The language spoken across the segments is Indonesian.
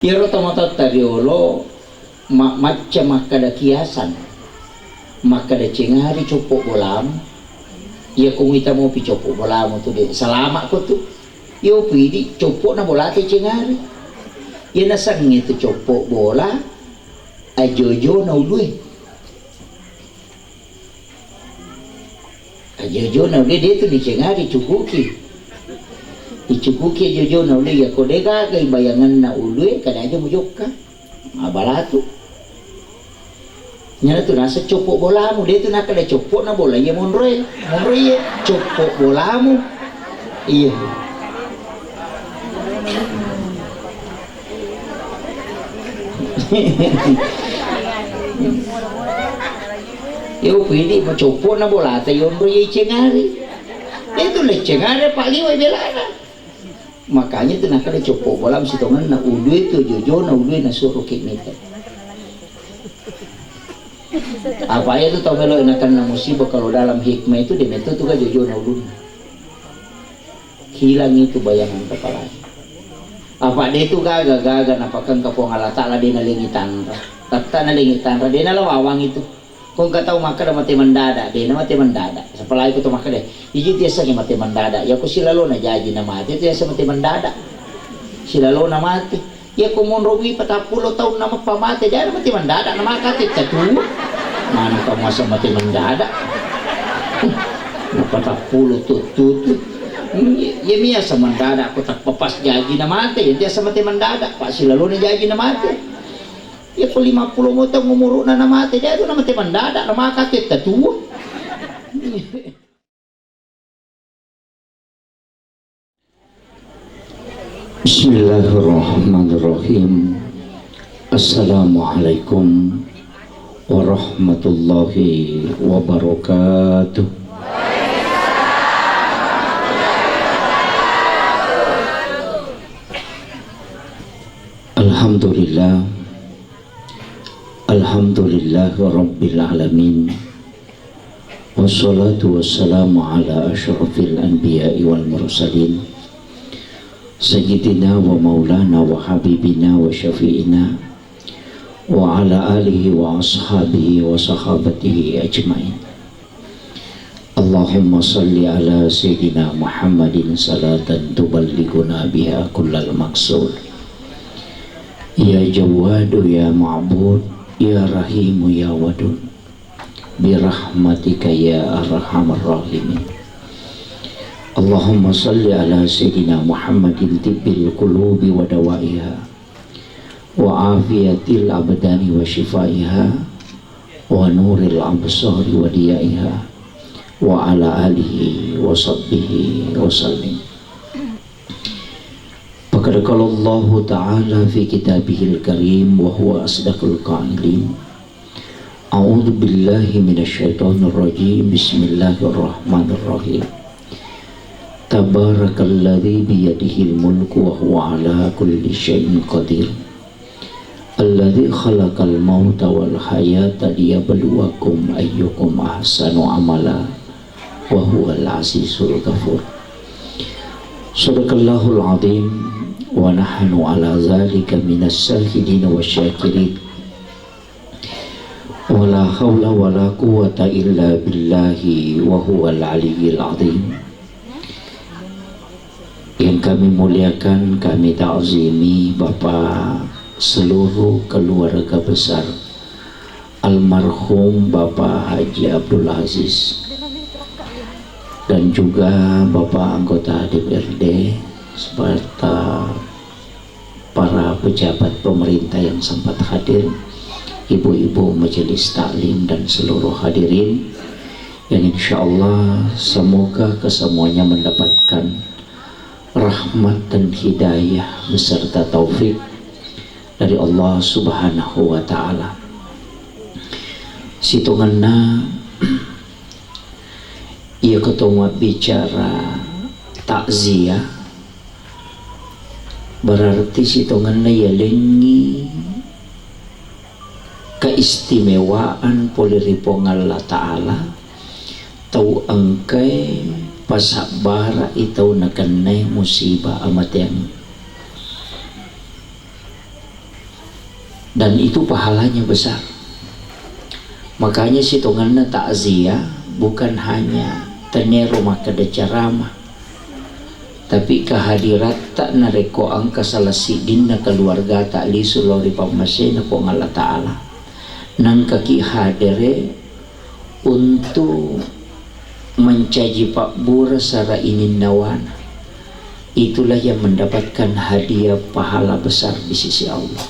Iro tomato tariolo macam makada kiasan, makada cengari copok bolam. Ia kumita mau pi copok bolam tu de selama ko tu. Yo pidi copok na bola te cengari. Ia nasang itu copok bola ajojo na ului. Ajojo na ului dia tu di cengari cukuki. Icukuki jojo na uli ya kodega kay bayangan na uli kada aja mujokka abalatu nyana tu nasa copok bolamu dia tu nak kada copok na bola ya monroy ya copok bolamu iya yo pidi mo copok na bola ta yonroy cengari itu le cengari pak liwai belana. Makanya itu nak ada copok bola mesti tongan na udui tu jojo na udui na suruh keknita. Apa ya tu tahu melo enakan na musibah kalau dalam hikmah itu demetu tu kan jojo na udui. Hilang itu bayangan kepala. Apa dia tu gaga napakan kapong Allah Taala dia na lingitan. Tata na lingitan dia na lawawang itu. Kung kataw maka na mati mandada, dia na mati mandada. Sa palay ko to maka de. Iji tiasa ni mati mandada. Ya ko sila lo na jaji na mati, tiasa mati mandada. Sila lo na mati. Ya ko monrowi 40 tahun na mapamati, dia na mati mandada na makati tatu. Mana ka mo sa mati mandada? 40 tutut. Ya miya sa mandada ko tak papas jaji na mati, ya tiasa mati mandada. Pa sila lo na jaji na mati. Ya ko 50 mo tang umuro na namate dia tu namate mandada na makatit tatu. Bismillahirrahmanirrahim. Assalamualaikum warahmatullahi wabarakatuh. Alhamdulillah. Alhamdulillah Rabbil Alamin. Wassalatu wassalamu ala ashrafil anbiya'i wal mursalin Sayyidina wa maulana wa habibina wa syafi'ina wa ala alihi wa ashabihi wa sahabatihi ajma'in. Allahumma salli ala Sayyidina Muhammadin salatan tuballighuna biha kullal maqsud. Ya Jawadu ya Ma'bud Ya Rahimu ya Wadud birahmatika ya arhamar rahimin. Allahumma salli ala Sayyidina Muhammadin tibbil qulubi wa dawaiha wa afiyatil abdani wa shifaiha wa nuril absari wa diyaiha wa ala alihi wa sahbihi wa sallim. Faqad qala Allah Ta'ala fi kitabihil karim wa huwa asdaqul qailin. A'udzu billahi minasyaitonir rajim. Bismillahirrahmanirrahim. Tabarakalladzi biyadihil mulku wa huwa ala kulli syai'in qadir. Alladzi khalaqal mauta wal hayata liyabluwakum ayyukum ahsanu amala wa huwal azizul ghafur. Sadaqallahul azim. Wa nahnu ala zalika minas syahidin wa syakirin. Wa la hawla wa la quwwata illa billahi wa huwal aliyyil azim. Yang kami muliakan, kami ta'zimi Bapak seluruh keluarga besar almarhum Bapak Haji Abdul Aziz dan juga Bapak anggota DPRD serta para pejabat pemerintah yang sempat hadir, ibu-ibu majelis taklim dan seluruh hadirin yang insya Allah semoga kesemuanya mendapatkan rahmat dan hidayah beserta taufik dari Allah Subhanahu wa Ta'ala. Situnganna ia ketemu bicara takziah berarti situngan na yalengi keistimewaan poliripong Allah Ta'ala tau angkay pasabara itaw na kanay musibah amat yang dan itu pahalanya besar. Makanya si tonganna takziah bukan hanya tenero maka de ceramah, tapi kehadirat tak nareko angka salasi dinna keluarga tak lisu lori pamasena ko Allah Ta'ala nang kaki hadere untuk mencaji pak bura sara inin nawana. Itulah yang mendapatkan hadiah pahala besar di sisi Allah.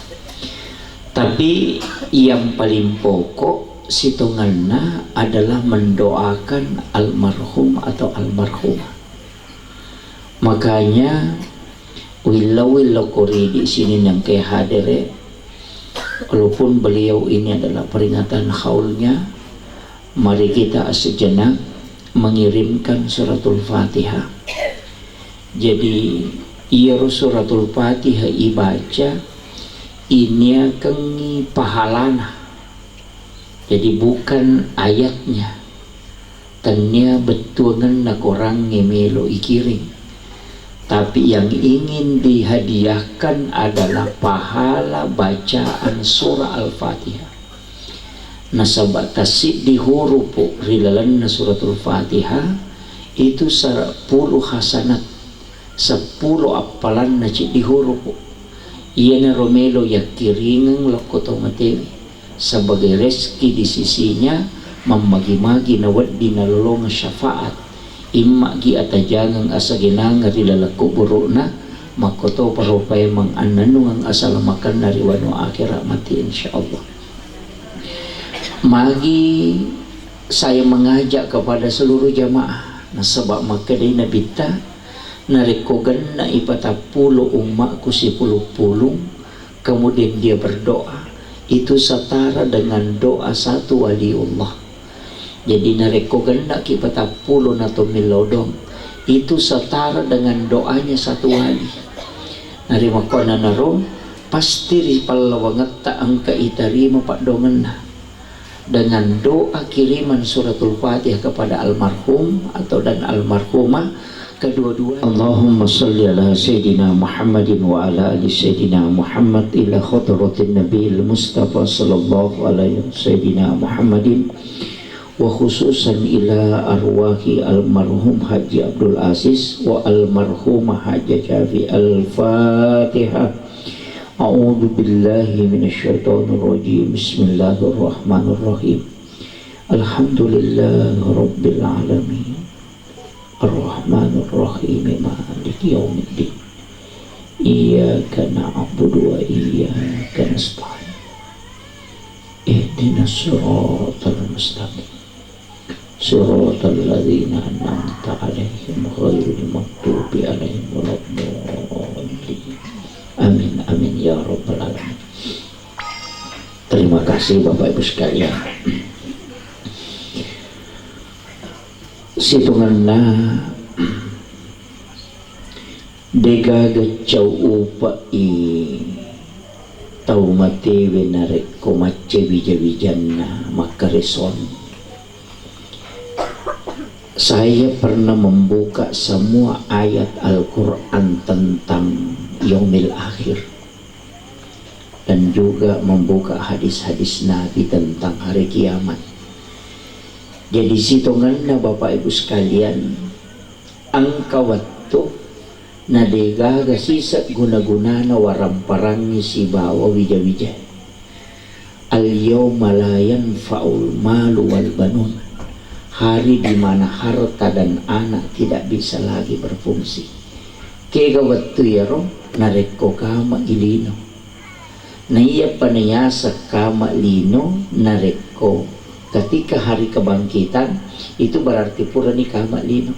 Tapi yang paling pokok situnganna adalah mendoakan almarhum atau almarhumah. Makanya wilau kori di sini yang kayak hadere, walaupun beliau ini adalah peringatan haulnya, mari kita sejenak mengirimkan suratul Fatihah. Jadi iya suratul Fatihah ibaca ini akan pahalana. Jadi bukan ayatnya, tanya betulan nak orang ngemelo ikiring, tapi yang ingin dihadiahkan adalah pahala bacaan surah Al-Fatihah. Nasabat tasik di huruf rilalan suratul Fatihah itu 10 hasanat, 10 apalan nacik di huruf. Ia na romelo yakiringang lakoto matewi sebagai rezeki di sisinya, memagi-magi na waddi na lolong syafaat imma gi atajangang asa ginang rilalaku buruna makoto parupay mang ananung ang asal makan dari wano akhirat mati insyaallah. Magi saya mengajak kepada seluruh jamaah na sebab makadai nabita narikogan na ipatapulo umakku si puluh-puluh, kemudian dia berdoa. Itu setara dengan doa satu waliullah. Jadi narekogan nak kipatapulo na tumilodong, itu setara dengan doanya satu wali. Narimakona narong pasti ripalawangat ta angka itarima pak dongen na dengan doa kiriman suratul Fatihah kepada almarhum atau dan almarhumah kedua-dua. Allahumma salli ala Sayyidina Muhammadin wa ala ali Sayyidina Muhammad ila khadratin Nabiil Mustafa sallallahu alaihi Sayyidina Muhammadin wa khususan ila arwahi almarhum Haji Abdul Aziz wa almarhumah Haji Syafi. Al-Fatihah. A'udzu billahi minasyaitonir rajim. Bismillahirrahmanirrahim. Alhamdulillahi rabbil alamin. Ar-Rahmanir Rahim Maliki Yaumiddin. Iyyaka na'budu wa iyyaka nasta'in. Ihdinas siratal mustaqim. Siratal ladzina an'amta 'alaihim ghairil maghdubi 'alaihim waladdallin. Amin amin ya rabbal alamin. Terima kasih Bapak Ibu sekalian. Situnganna dega gacau upai tau mati wenarek komace bija-bijanna makareson. Saya pernah membuka semua ayat Al-Quran tentang yaumil akhir dan juga membuka hadis-hadis Nabi tentang hari kiamat. Jadi situnganna Bapak Ibu sekalian, angka waktu nadega gasisa guna-guna na waramparangnya si bawa wija-wija. Al-yawma la yanfa'ul malu wal banun. Hari di mana harta dan anak tidak bisa lagi berfungsi. Kega waktu ya roh nareko kama ilino. Na iya panayasa kama lino nareko. Ketika hari kebangkitan itu berarti purani kama lino.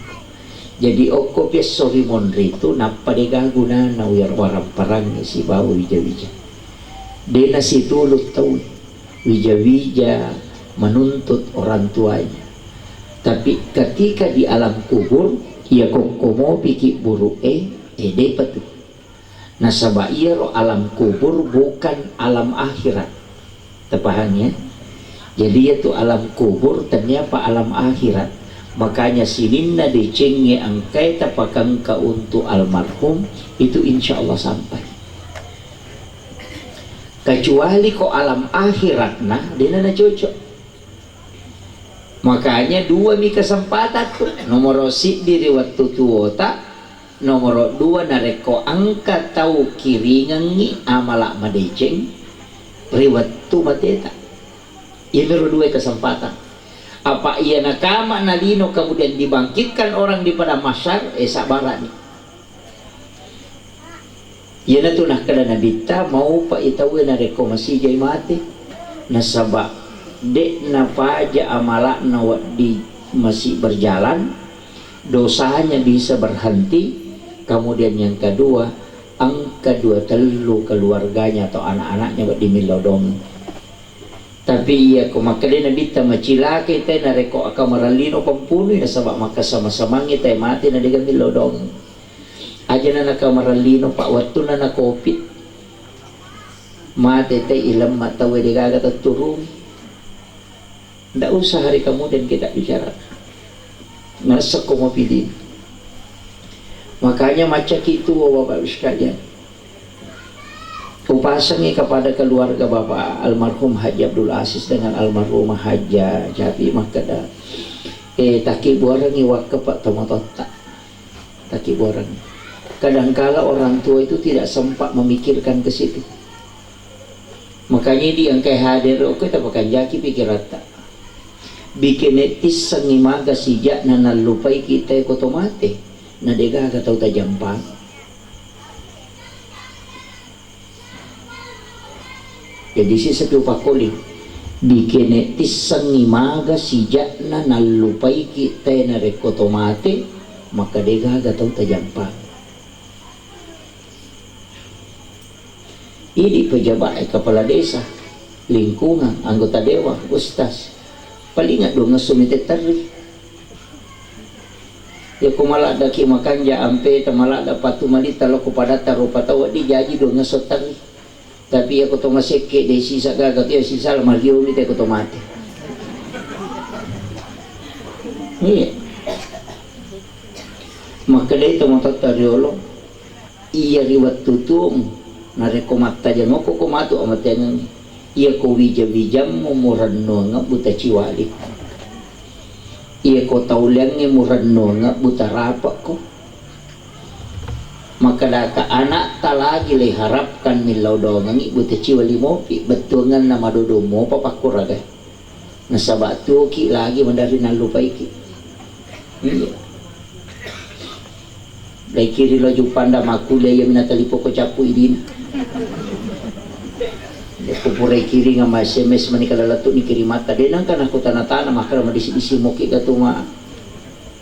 Jadi oko pias sorry monri itu napa dega guna na warang parang si bawa wija-wija. Dena si tulut tahu wija-wija menuntut orang tuanya. Tapi ketika di alam kubur ia kokomo pikir buruk dapat tuh. Nasaba iya ro alam kubur bukan alam akhirat. Tepahannya. Jadi itu alam kubur ternyata alam akhirat. Makanya sininna dicengi angkai tapakangka untuk almarhum itu insya Allah sampai. kecuali ko alam akhirat nah dia na cocok. Makanya dua mi kesempatan tuh, nomor si diri waktu tuota, nomor dua nareko angkat tahu kiri ngangi amalak madeceng riwat tu mateta. Ini nomor dua kesempatan. Apa ia nakama nalino kemudian dibangkitkan orang di pada masyar sabaran. Ia tu nak kada nabita mau pa itawe nareko masih jai mati nasaba dek nafaja amalak nawat di masih berjalan, dosanya bisa berhenti. Kemudian yang kedua, angka dua telu keluarganya atau anak-anaknya buat dimilodong. Tapi ia kumakali nabita macila kita nareko akamaralino pampuno na sabak maka sama-sama kita mati na digan milodong. Aja na nakamaralino pak waktu na COVID mati te ilam mata wedigaga turun. Tidak usah hari kemudian kita bicara ngerasa kau mau pilih. Makanya macam itu bapak sekalian, upasangi kepada keluarga bapak almarhum Haji Abdul Aziz dengan almarhumah Haja Jabi Makada taki borang iwak kepak tomatota taki borang. Kadangkala orang tua itu tidak sempat memikirkan ke situ. Makanya dia yang kayak hadir oke tak pakai jaki pikir rata bikin etis sangimaga sijak na nalupai kita ekotomate na dega katau tajampang. Jadi si satu pakoli bikin etis sangimaga sijak na nalupai kita na ekotomate maka dega katau tajampang. Ini pejabat kepala desa, lingkungan, anggota dewan, ustaz paling nggak dong ngasumite tari ya kumala daki makan ja ampe tamala dapat tumali talo kepada taruh patawa di jaji dong ngasotari tapi aku to maseke de sisa gagat ya sisa mario mi te ko to mate iya maka dai to mata tariolo iya riwat tutum nareko mata jangoko ko matu amatengan ia ko wija-wijam mumuranno nga buta ciwali ia ko tauliang muranno nga buta rapak ko maka daka anak talagi le harapkan milaw dongang buta ciwali mopi betungan na madodo mo papakuraga nasabatu ki lagi mandari nalupay ki iya lai kiri lo jupanda makule ya minatalipo ko capu idin kupurai kiri nga SMS manikala latu ni kiri mata denang kan aku tanah-tanah makara madisi-disi moki gatuma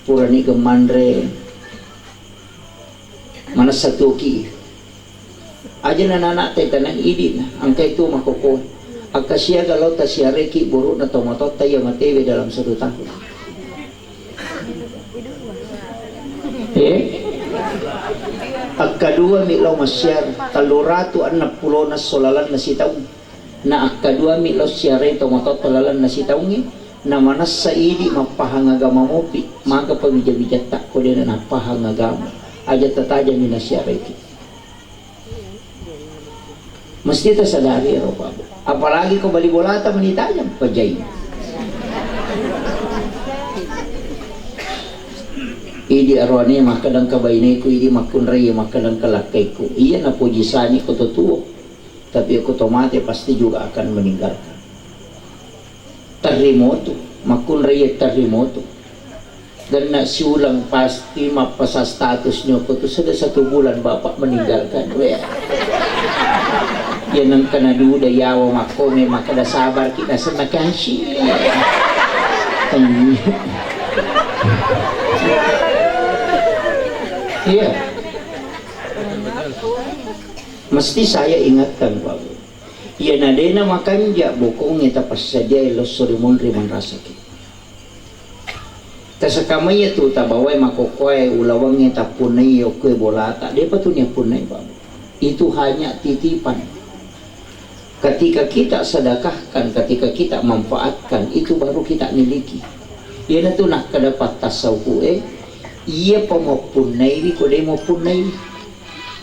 purani gemandre mana satu ki aja anak teh tanang idin angka itu makoko akasia galau tasiareki buruk na tomatota ya matewe dalam 1 tahun Akadua milaw masyar taluratu anak pulo na solalan na sitaw na akadua milaw siyare tomatot talalan na sitawng na manas sa idi mapahangagama mopi maga pamijabijat tak ko din na napahangagama aja tataja ni na siyare ki mesti ta sadari ro pa apalagi ko balibolata manitajam pajay idi arwani makadang kabainay ko idi makunray makadang kalakay ko iya na pujisani ko totoo tapi ako tomate pasti juga akan meninggalkan terremoto makunray terremoto dan na siulang pasti mapasa status nyo ko to sudah 1 bulan bapak meninggalkan yan ang kanaduda yawa makome makada sabar kita sa makashi iya mesti saya ingatkan Pak iya nadena makan ja bukong ita pasadia los surimon riman rasaki tasakamaya tu tabawai makokoy ulawang ita punay o kue bolata dia patunya punay Pak itu hanya titipan ketika kita sedekahkan ketika kita manfaatkan itu baru kita miliki iya na tu nak kadapat tasawuf iya pemapunay di ko day mapunay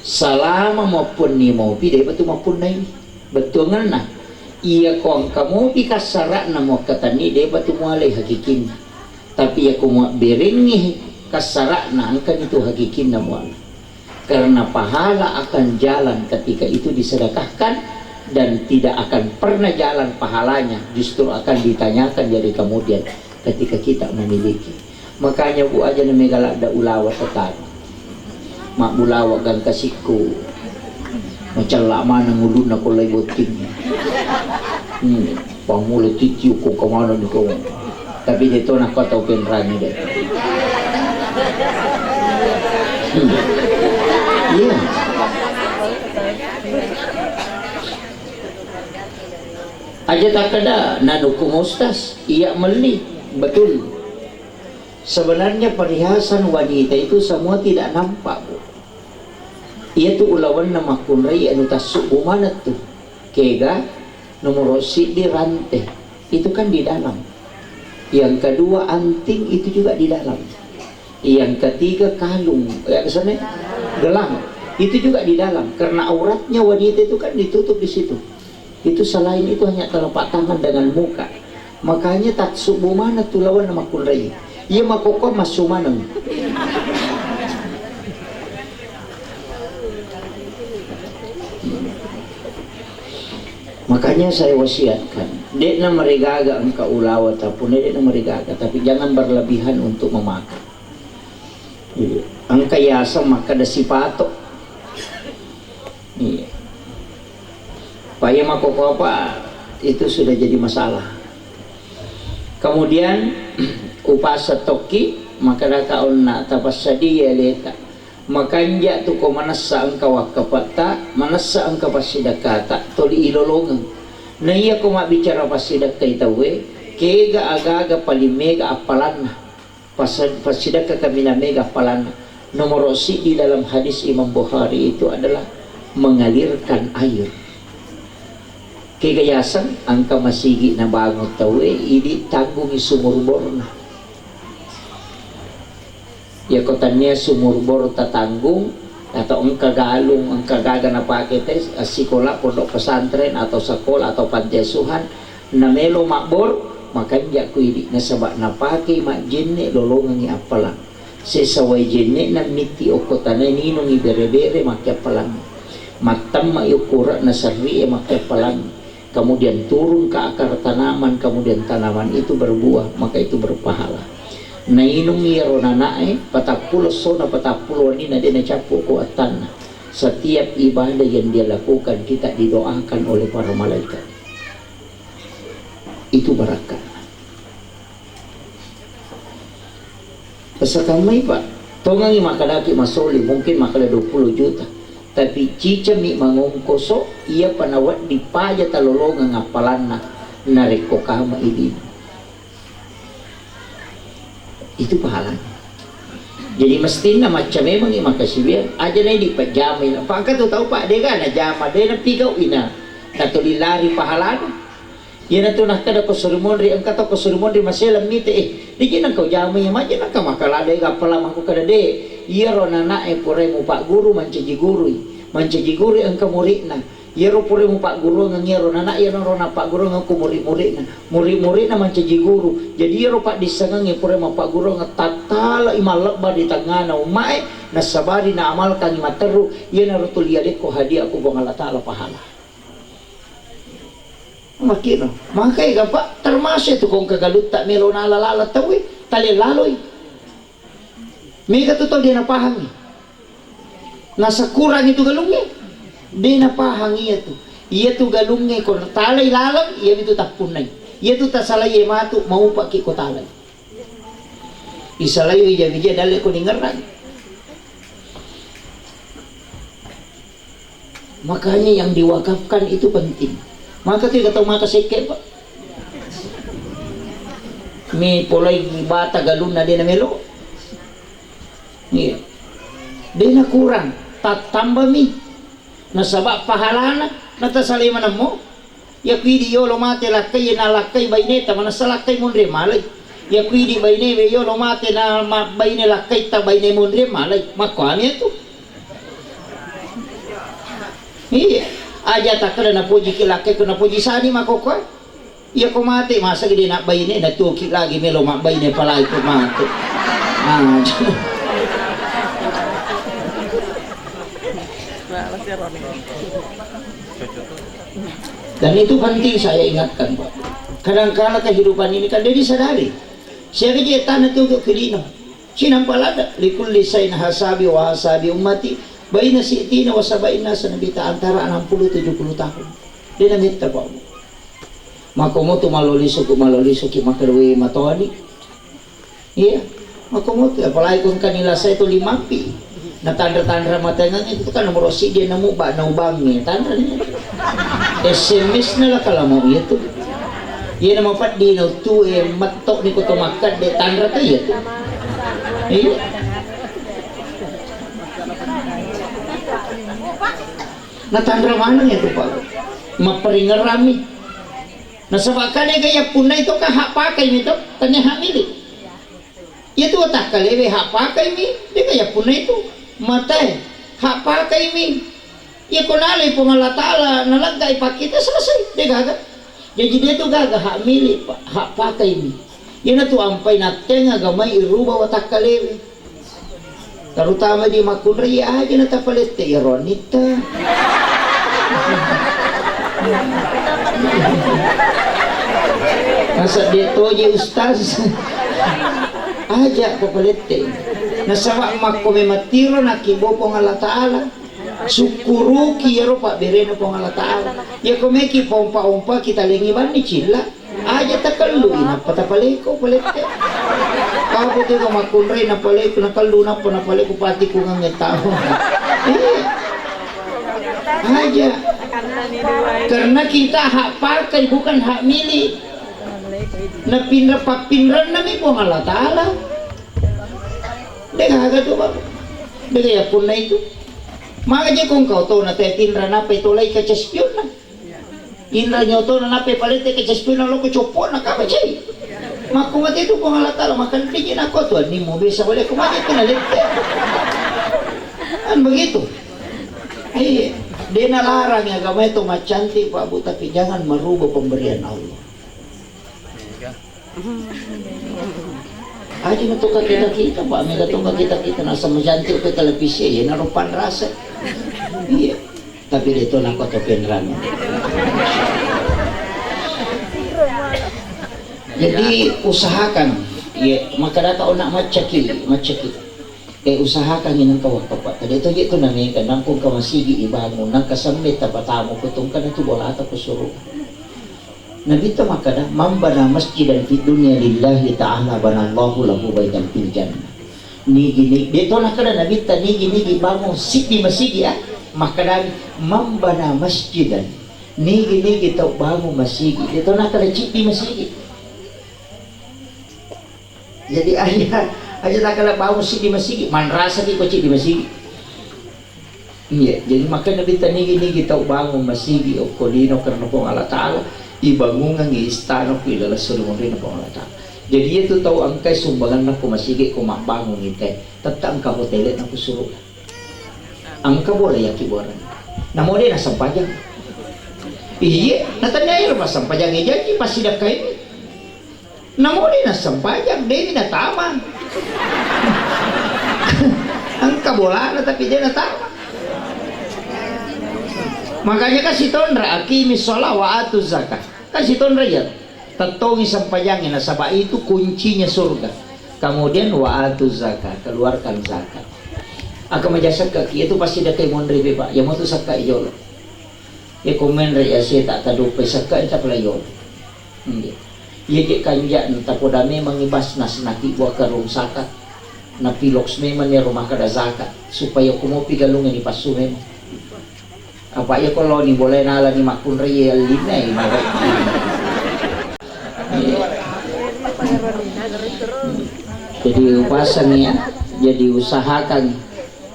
salama mapun ni mo pide pa tu mapunay betul na iya ko ang kamu ikasara na mo katani de batu mualay hakikin tapi ya kumu beringi kasara na ang kanito hakikin na mualay karena pahala akan jalan ketika itu disedekahkan dan tidak akan pernah jalan pahalanya, justru akan ditanyakan dari kemudian ketika kita memiliki. Makanya bu aja namanya ada ulawa setan mak bulawa gang kasihku macam lama nangulun aku lagi boting pamula titiyo ko kemana nih kau tapi dito nak kau tahu penranya deh iya aja tak ada nanu kumustas iya meli betul sebenarnya perhiasan wanita itu semua tidak nampak bu iya tuh ulawan nama kunrai anu tasuk mana tuh kega nomor si di rantai itu kan di dalam yang kedua anting itu juga di dalam yang ketiga kalung ya kesana gelang itu juga di dalam karena auratnya wanita itu kan ditutup di situ. Itu selain itu hanya telapak tangan dengan muka. Makanya tak subuh mana tuh lawan nama kunrai. Ia makoko masuk mana. Makanya saya wasiatkan, dek na marigaga ang kaulawa tapun dek na marigaga, tapi jangan berlebihan untuk memakan. Ang kayasa maka dasipato. Iya. Paya makoko apa itu sudah jadi masalah. Kemudian upasa toki maka dakaon na tapasadi ya leta. Makanya tu ko manasa ang kawakapata, manasa ang kapasidakata, toli ilolongan. Na iya ko mabicara pasidak kay tawe, kega agaga palimega apalan. Pasidak kami mega apalan. Nomor si di dalam hadis Imam Bukhari itu adalah mengalirkan air. Kegayasan angka masigi na bangot tawe ini tanggung sumur na ya kotannya sumur bor tatanggung atau engka galung engka gaga na pakete sekolah pondok pesantren atau sekolah atau pantiasuhan na melo makbor makanya kuidi na sabak na pake mak jenne lolongan ni apalang sesawai jenne na miti o kotana ninong ibere-bere makya palang matam mayukura na sarri makya palang kemudian turun ke akar tanaman, kemudian tanaman itu berbuah, maka itu berpahala. Na inung yero nanae, patapulo sona patapulo ni na dina capu kuatan. Setiap ibadah yang dia lakukan kita didoakan oleh para malaikat. Itu berkah. Pesakamai pak, tongangi makadaki masoli mungkin makada 20 juta. Tapi cica mi mangongkoso ia panawat di paya talolongan ngapalan na nareko kama ini itu pahalanya. Jadi mestinya macam memang ini makasih biar aja nih di pajamin pak kan tuh tahu pak dia kan na jama dia na pigau ina atau dilari pahalanya ya na tuh nak kada kosurumondri ang kata kosurumondri masalah mite di kina kau jama yang macam nak makala dia kapala maku kada de iya ronana pure mu pak guru mancaji guru ang kamurik na yero pure mu pak guru ng yero nana yero rona pak guru ng kumuri-muri na mancaji guru jadi yero pak disangang pure mu pak guru ng tatala imalak ba di tangana umae na sabari na amal kang materu yan na rutulialit ko hadiah ko bang alatala pahala makino makay ka pa termasuk itu kung kagalut tak melo na alalala tawi tali laloy may katuto di napahang nasa kurang itu galungnya di napahang iya tu galungnya kung talay lalang iya itu tapunay iya tu tasalay matu mau pakai ko talay isalayo iya bija dali ko ningaran makanya yang diwakafkan itu penting maka tidak tahu maka sekep pak may polay bata galun na di na melo iya di na kurang tatamba mi nasaba pahalana natasalima na mo ya kwidi yolo mate lakay na lakay bayneta manasalakay mo rin malay ya kwidi bayne yolo mate na bayne lakay ta bayne mo rin malay makwami ito iya aja tak kada na puji kilaki ko na puji sani makoko. Iya ko mati masa gede nak bayi ni na tuki lagi melo mak bayi ni pala itu mati. Ah. Dan itu penting saya ingatkan Pak. Kadang-kadang kehidupan ini kan dia disadari. Siya kaya tanah tugo kilino. Sinampalada likul lisain hasabi wa hasabi ummati baina si'tina wa sabaina sanabita antara 60-70 tahun. Dia namita Pak. Makomoto maloliso makarwi matoni. Iya. Makomoto apalagi kung kanila sa ito limapi. Na tanda-tanda matangan itu kan nomor si dia nemu ba na ubangnya tanda niya. SMS na la kala mo itu. Iya na mapat di no tu matok ni ko tumakat de tanda to iya. Iya. Na tanda mana itu Pak? Maparingarami. Nasabakan gaya punay ito ka hak pakai nito tanya hak milik. Itu tak kalebe hak pakai mi dia gaya punay ito. Matay, hak pakai mi. Ya kunali po Allah Ta'ala nalagay pakita selesai. Dia gagal. Jadi dia tu gagal hak milik, hak pakai mi. Yan na tu ampay natin nga gamay iruba watak kalebe. Terutama di makunri aja na tapalit te ironita. Nasa dito je ustaz. Aja papalit te. Nasawa makomematiro na kibo po ng Allah Ta'ala. Sukuru kiyero pa bereno po ng Allah Ta'ala. Ya kumeki pompa-umpa kita lingiban ni Chila. Aja takallu ina patapaliko palete. Ako dito makunray na paliko nakallu na po na paliko pati ko ng tao. Aja. Karena kita hak pakai bukan hak milik. Na pinra-papinran namin po ng Allah Ta'ala. Dia agak tu Bapak. Dia ya pun na itu. Makanya kung kau tahu na tayo tinra na pa itulay ka chaspion na. Tinra nyo to na pa palite ka chaspion na loko chopo na kapachay. Makumati ito kung alatala makanligin ako to. Ni mo bisa wala kumati ito na lite. Ano begitu? Eh, dia nalarang ya gamay ito macanti Pak Bu tapi jangan merubah pemberian Allah. Aja natuka kita Pak, may natuka kita nasa majanti ko televisi, yan narupan rasa. Iya. Tapi dito na ko to penran. Jadi usahakan, ya makadata nak macaki. Usahakan inang kawak Pak. Tadi itu nami kanang kung kamasigi ibangon nang kasamit tapatamo ko tong kana tu bola ata ko suru. Nabita makada mambana masjidan fi dunya lillahi ta'ala banallahu lahu baitan fil jannah. Nigi dito nakada nabita nigi bangun sidi masjid ya. Makada mambana masjidan. Nigi tau bangun masjid. Dito nakada citi masjid. Jadi aja nakada bangun sidi masjid. Man rasa di ko citi masjid. Iya, jadi maka nabita nigi tau bangun masjid o kolino karena po Allah Ta'ala. Ibangungan ng istano ko ilala sulungan rin na pangalata. Jadi itu tahu angkay sumbangan na kumasigi kumakbangon ite. Tata angka hotelet na kusuro. Angka bola yaki boran. Namo din na sampajang. Iya, natanyay mas sampajang ijaki pasidak kayo. Namo din na sampajang, din na tama. Angka bola na tapi dia na tama. Makanya kasih tonra akimi sholat wa atu zakat. Kasih tonra ya. Tatongi sampayangin na sabah itu kuncinya surga. Kemudian wa atu zakat, keluarkan zakat. Aga majasat kaki itu pasti dah kay monre Pak. Ya mo tu sakka iyolo. Ya komen re ya se tak tadupe sakka ita pala yolo. Hindi. Ye ke kanja nta podame mangibas nas naki buah karung zakat. Na piloks memang ya rumah kada zakat supaya kumopi galungan ni pasume. Apa ya kalau ni boleh nala ni makun real linay magat. Jadi upasan ya, jadi usahakan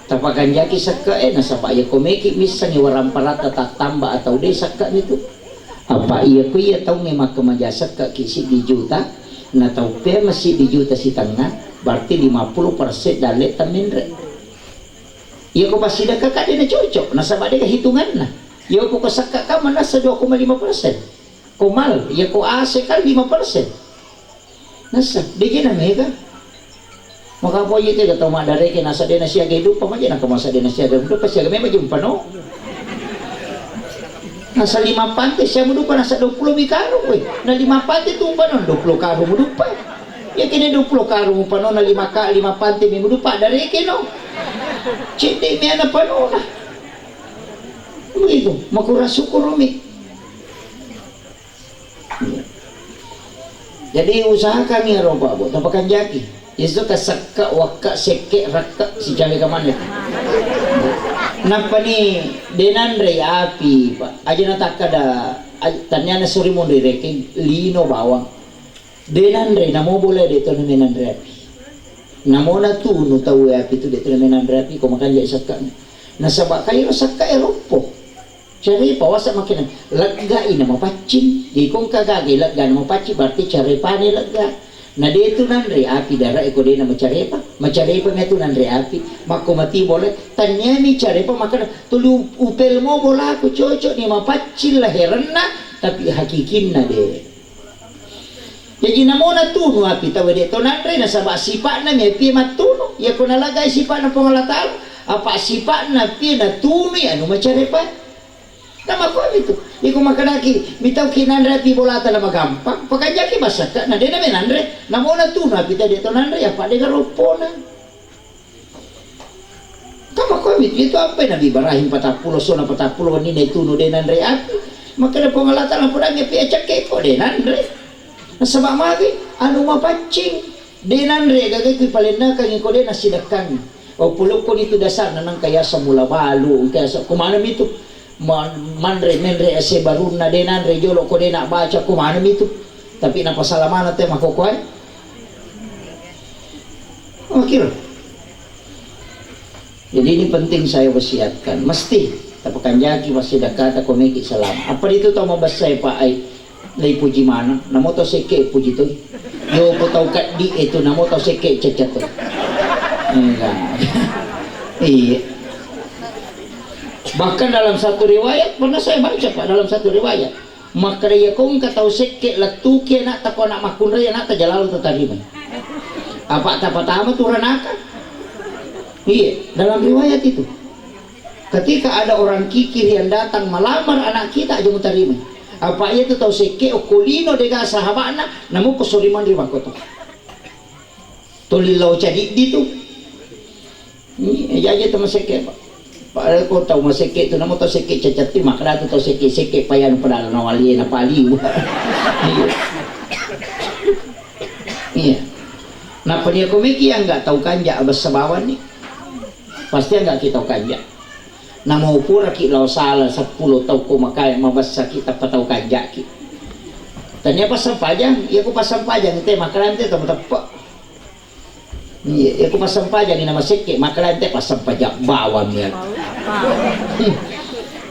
tapakan jaki sakka nasa pa ya komeki misang iwaram parat tak tambah atau de sakka itu. Apa iya ku iya tahu memang kemajasat ka kisi di juta na tahu pe masih di juta si tengah berarti 50% dalet taminre. Ya ko pasti dah kakak dia cocok, nasabak dia hitungan lah. Ya ko kasaka ka man nasa 2,5%. Kumal, ya ko ase ka 5%. Nasa, di na mega. Maka po yun ka tama dari kay nasa din na siya gay dupa man yan ang kamasa din na siya gay dupa siya gamay majum pano. Nasa 5 pante siya mo dupa nasa 20 mikaro ko. Na 5 pante tumba non 20 karo mo dupa. Ya kini 20 karo mo pano na 5 pante mi mo dupa dari kay no. Cindi mi ana pano na. Begitu, makurasukuro mi. Jadi usahakan ya roba bu, tapakan jaki. Itu kasakka wakka seke rakka si jali kamane. Napa ni denandre api pak. Aja natakada tanya na suri mo direke lino bawang. Denandre namo boleh dito na menandre api. Namo na tu no tahu api tu dito na menandre api ko makan jay sakka. Nasaba kayo sakka eropo. Cari pawasa makin lagga ina mapacin. Di kong kagagi lagga na mapacin berarti cari pani lagga. Na dito nandre api dara iko din na macarepa metu nandre api mako mati boleh tanya mi carepa maka tulu upel mo bola aku cocok ni mapacil lahiranna tapi hakikin na de. Jadi namo na tuno api tawa dito nandre na sabak sipak na mi api matuno ya ko nalagay sipak na pangalatal apa sipak na pi na tuno anu macarepa. Nama ko itu, iku makanaki, bitaw kinandre pi bolata na magampang, pakanya ki basaka, na dena menandre, namo na tu na pita dito nandre, apa de garopo na. Tama ko itu apa na bibarahin 40 so na 40 ni na tuno de nandre api, makana pangalata na pudang pi acake ko de nandre. Nasaba magi, anu mapancing, de nandre gagay ko palena kang ko de na sidakang. O pulok ko nito dasar na nang kaya sa mula balo, kaya sa kumanam itu. Mandre ese barun na denan rejolo ko de nak baca kumanam itu tapi napasalaman natin makukuha okay. Jadi ini penting saya wasiatkan mesti tapakan jaki masih dekat aku meki salam apa itu tau mabasa pa ay lay puji mana namo to seke puji to yo ko tau kat di itu namo to seke cacat to enggak iya. Bahkan dalam satu riwayat pernah saya baca pak dalam satu riwayat makraya kong katau seke latuki nak tako nak makun raya nak tajalal terima apa tapa-tapa turanaka iya dalam riwayat itu ketika ada orang kikir yang datang melamar anak kita aja mutarima apa itu tahu seke okulino dega sahabatna namu kesuriman riba koto tolilau jadi itu iya aja teman seke pak Padahal ko tahu maseke itu namo to seke cacat ti makna to seke payan padala na wali na paliw. Iya. Napa dia komiki yang enggak tahu kanja abas sabawan ni. Pasti enggak kita tahu kanja. Namo pura ki law sala 10 tahu ko makay mabas kita patau kanja ki. Tanya pasang pajang, iya ko pasang pajang ite makna ite tepat. Iya, aku pasang pajang ini nama seke, maka nanti pasang pajak bawang ya.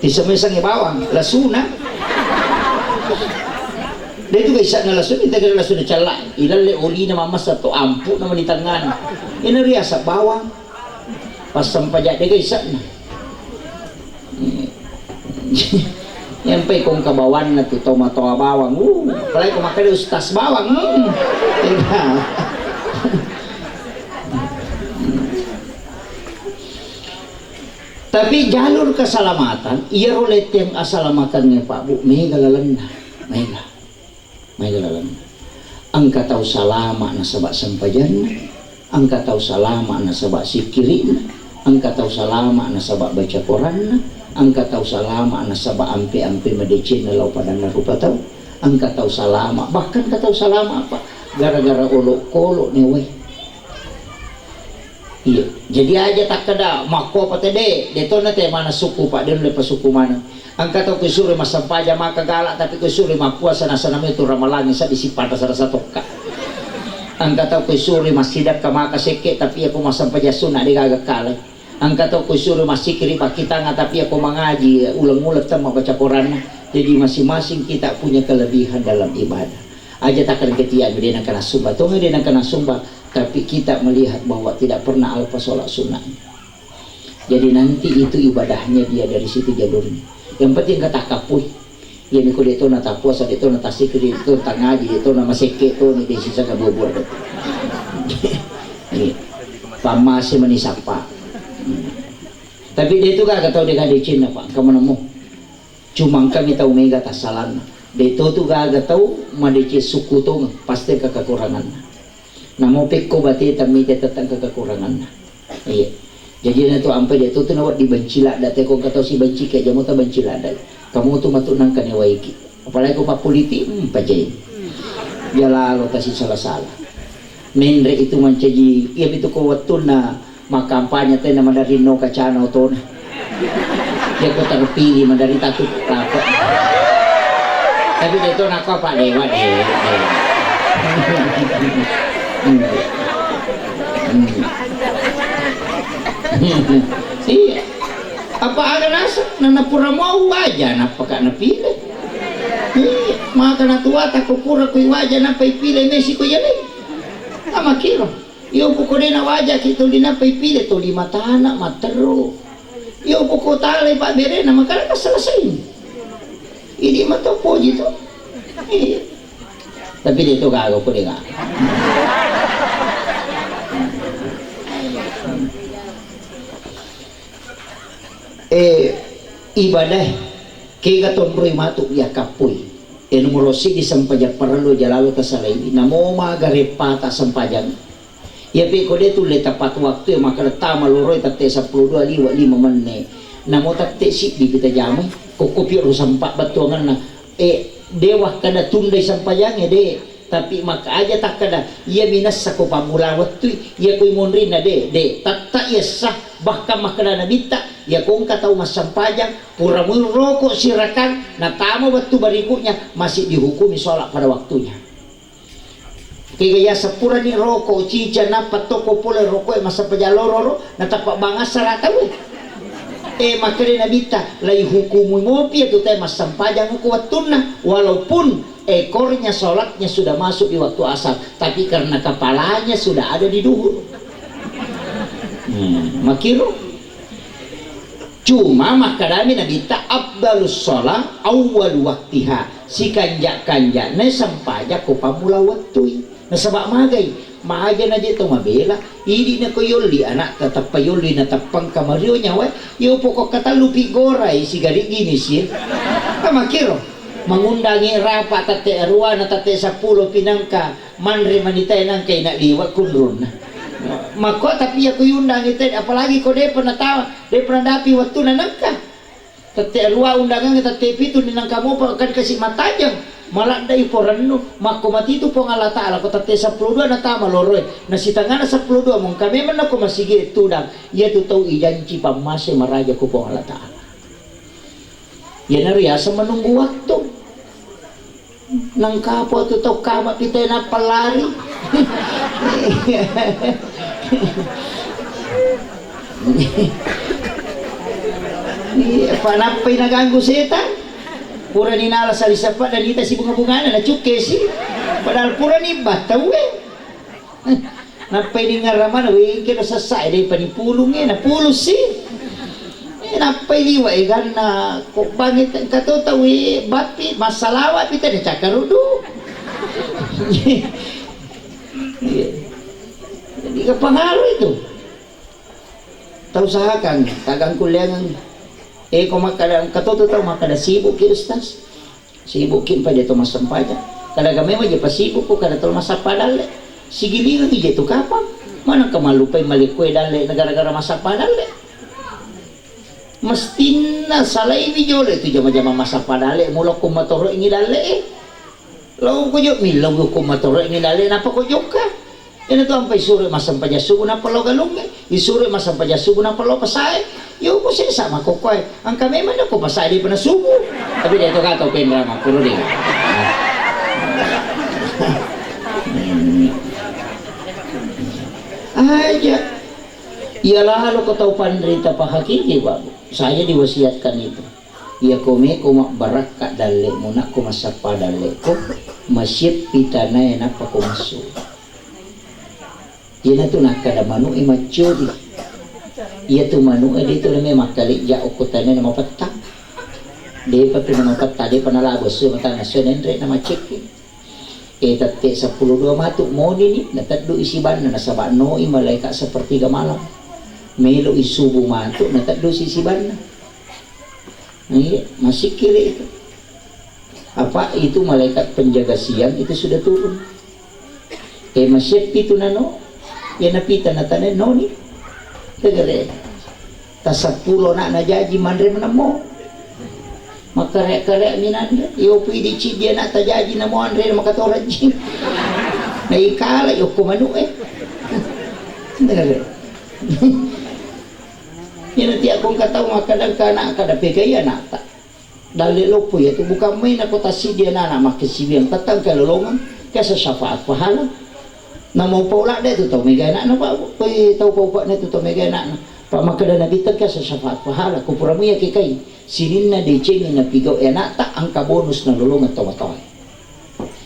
Disemisang bawang, lasuna. Dia itu bisa na lasun, kita kira lasun calak. Ilale oli na mamas atau ampu naman di tangan. Ini riasa bawang, pasang pajak dia bisa na. Yang pe kong kabawan na tu tomato bawang. Kalay ko makali ustas bawang. Tapi jalur keselamatan, ia rolet yang asalamatannya Pak Bu, mega lalanda, mega lalanda. Angka tahu salama na sabak sampajan, angka tahu salama na sabak sikirin, angka tahu salama na sabak baca Quran, angka tahu salama na sabak ampe medicin na lau padang na rupa tahu, angka tahu salama, bahkan kata tahu salama apa, gara-gara olok-kolok nih weh. Iya, jadi aja tak kada mako apa tede, deto na te mana suku Pak, dia lepas suku mana. Angka tau kusuri masampaja maka galak tapi kusuri mapuasa nasa nama itu ramalangi sa disipan rasa toka. Angka tau kusuri masidak ka maka seke tapi aku masampaja sunat di gagak kale. Angka tau kusuri masikiri pakitanga tapi aku mengaji ulang-ulang sama baca Quran. Jadi masing-masing kita punya kelebihan dalam ibadah. Aja takkan ketiak dia nak kena sumbah, tunggu dia nak kena sumbah. Tapi kita melihat bahwa tidak pernah alfa sholat sunnah. Jadi nanti itu ibadahnya dia dari situ jalurnya. Yang penting kata kapuy. Ya miko dito na tapos, dito na tasik, dito tangaji, dito na maseke to ni desi sa kabubur. Pamasi manisapa. Tapi dito ka kataw di kadicin na pa, kamu mo. Cumang kami tahu mega tasalan. Dito tu gaga tahu madici suku tu pasti kekurangan. Namo pekko bati tamite tentang kekurangan. Iya. Jadi na tu ampe dia tu nawat dibencila date ko kataw si benci ke jamu ta bencila dai. Kamu tu matu nang kane waiki. Apalagi ko papuliti pajai. Jala lo tasi salah-salah. Mendre itu mancaji iya itu ko watun na makampanya teh na mandarino kacana to na. Dia ko terpilih mandari tatu apa. Tapi itu nak apa dewa deh. Iya. Apa ada rasa nana pura mau aja napa kak napilih. Maka na tua tak pura kui wajah napa ipilih Messi ko yan ama kiro. Iyo po ko din na wajah kito din napa ipilih to 5 tahanak matero. Iyo po ko tali pa bere na makarakas salasain. Hindi matopo dito. Tapi dito gago po din nga. Ibadah kaya tonroy matuk ya kapoy numero 6 di sampajak paralo jalalo tasalay namo magarepata sampajak ya pe ko detu le tepat waktu maka tama loroy tate 10 2 5 menit namo tate si di kita jamai kokopi ro sampak batuangan na dewa kada tundai sampajang de tapi maka aja tak kada ia minas sako pamulawat tu ia koy monrin na de tatta ia sah bahkan makana nabita ya kung kataw masampajang pura mo rokok sirakan na tama waktu berikutnya masih dihukumi sholat pada waktunya kaya sa pura ni rokok cica na patoko pole rokok masa pajalororo na tapak bangas sarata we makanya nabita lay hukumu mopi itu teh masampajang kuwatuna walaupun ekornya sholatnya sudah masuk di waktu asar tapi karena kepalanya sudah ada di duhur makiru cuma makadami nabita abdalus sholat awal waktiha si kanjak ne sampaja ko pamula waktu na sabak magay maaja na dito mabela hindi na ko yuli anak tatap payuli na tapang kamaryo nya we yo po ko katalupi goray si gari gini siya makiro mangundangi rapat tate arwa na tate 10 pinangka manre manitay nang kay na liwat kunrun mako tapi aku undang itu apalagi ko de pernah tahu de pernah dapi waktu na nangka tate arwa undangan tate pitu ni nang kamu kan kasih matajang malah dai porano mako mati itu po Allah taala ko tate 12 na tama loroy na sitangana 12 mong kami man ako masigi tudang iya tu tau ijanji pamase maraja ko po Allah taala yan na riasa menunggu waktu nang kapo tu tau kama pitay na palari panapay naganggo setan pura ni nala sa lisapa dan kita si bunga-bunga na cuke si padahal pura ni bataw napay ni ngaraman kino sasay day panipulong napulos si napay liwa gana kung bangit katotaw bapi masalawa pita ni cakarudo hindi ka pangaro ito tau sahakan tagang kuliangan kung makada katototaw makada sibuk kiristas sibukin pa dito masampaya kada gamay mo pa sibuk ko kada tol masapadale sigilingan ije to kapang manang kamalupay malikoy dale nagara-gara masapadale mestina salay bijole itu jama-jama masapadale mulok ko matoro ingi dale law ko yo milog ko matoro ingi dale napa ko joka ina to ampay sure masampaya sugo na palo galung isure masampaya sugo na palo pasay yo ko siya sama ko koy ang kami man ako pasay di pa na sugo tapi dito ka to pendra man puro din aja ialah lo ko tau pandrita pa hakiki babu saya diwasiatkan itu ya kome ko baraka dalle muna ko masapa dalle ko masyip pitana na pa ko masuk yana tu nakada manu imachuri iya tu manu dito na may makali ja ukutane na mapatang Di pa pinanokat tadi panalabos so mata nasyonendre na ma-check tate 10-2 matuk mo ni nataddo isiban na nasaba no malaika seperti malam melo isubu matuk nataddo si isiban na masih kiri itu apa itu malaikat penjaga siang itu sudah turun masih itu nano ya napita natane no ni tegere tasapulo na najaji mandre menamo makarek-karek minanda yo pidi ci dia nak tajaji namo andre makatoraji naikala yo kumanu tegere ya nanti aku kata makadang kana kada pegaya nak tak dalil lopo ya tu bukan main aku tasi dia nak makasibiang tatang kalolongan kasa syafaat pahala namo paula de tu tau mega nak pa tau pa ne tu tau mega nak pa makada nabi tak kasa syafaat pahala ku puramu ya kikai sininna de cengin na pigaw enak tak angka bonus na lolongan tawa-tawa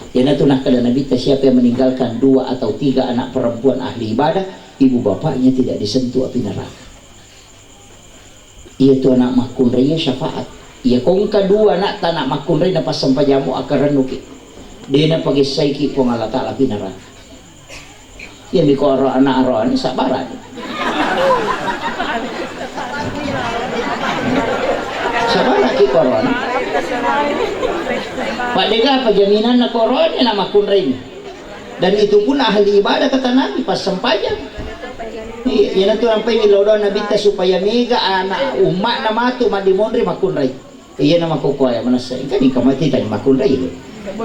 ya na tu nak kada nabi tak siapa yang meninggalkan 2 atau 3 anak perempuan ahli ibadah ibu bapaknya tidak disentuh api neraka iya tu anak makun raya syafaat iya kong kedua nak tanak makun raya pas sampai jamu akaran nuki dia na pagi saiki kong Allah Ta'ala pinara iya miko anak arah ini sabaran sabaran ki koron Pak Dega apa jaminan na koron na makun raya dan itu pun ahli ibadah kata Nabi pas sampai jam yan ang tulampay nilodon na bita supaya mega anak umat na matu madimondre makunray iyan na makukuha manasa kani kamati tayo makunray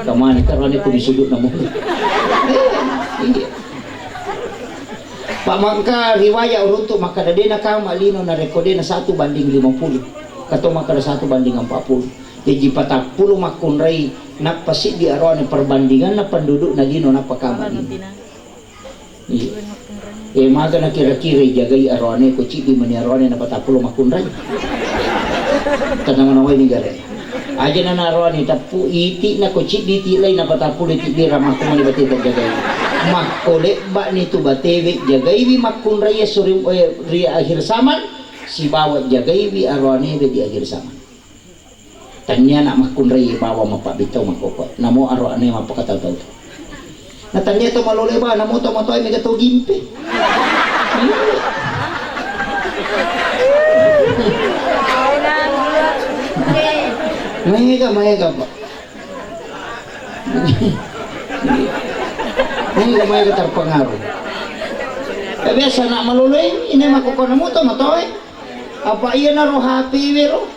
kamani karon ko disudot na mo pamangka riwaya urunto makadade na ka malino na rekode na 1:50 kato makada 1:40 jadi 40 makunray napasi di aron perbandingan na penduduk na dino napakama iya maga na kira-kira jagai arwane ko cibi mani arwane na patapulo makunray tanang naway ni gare aja na arwane tapu iti na ko cibi tilay na patapulo iti bira makumani batita jagai makole ba nito batewe jagai wi makunray surim ri akhir zaman si bawat jagai wi arwane di akhir zaman tanya nak makunray bawa mapabitaw makoko namo arwane mapakataw-taw natanya to malole ba namo to matoy mega to gimpe mega pa mega terpengaruh biasa nak malole ini makoko namo to matoy apa iya naruh HP wero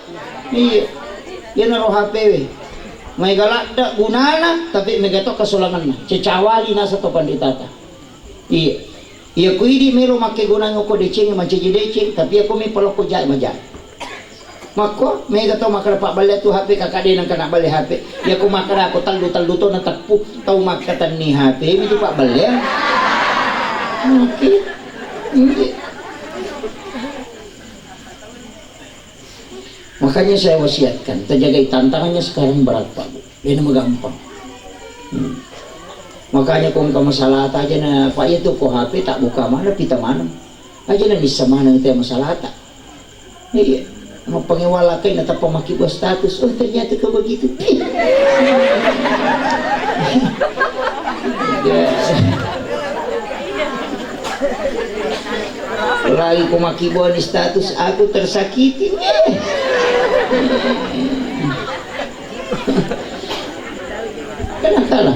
iya naruh HP we may galak da gunana tapi megato kasulangan na cecawali na sa to panditata iya ko idi mero make gunang ko deceng manci deceng tapi ako may paloko jay majay mako megato makarapak balik tu HP kakade nang kana balik HP iya ko makara ko taldo to na takpu tau makatan ni HP itu pak balik okay makanya saya wasiatkan terjaga tantangannya sekarang berat Pak Bu dia nama gampang makanya kong masalah aja na Pak itu kok HP tak buka mana pita mana aja na bisa mana itu masalah tak iya mau pengewala kayak nata pemaki buat status oh ternyata kau begitu lagi kau maki buat status aku tersakiti kenapa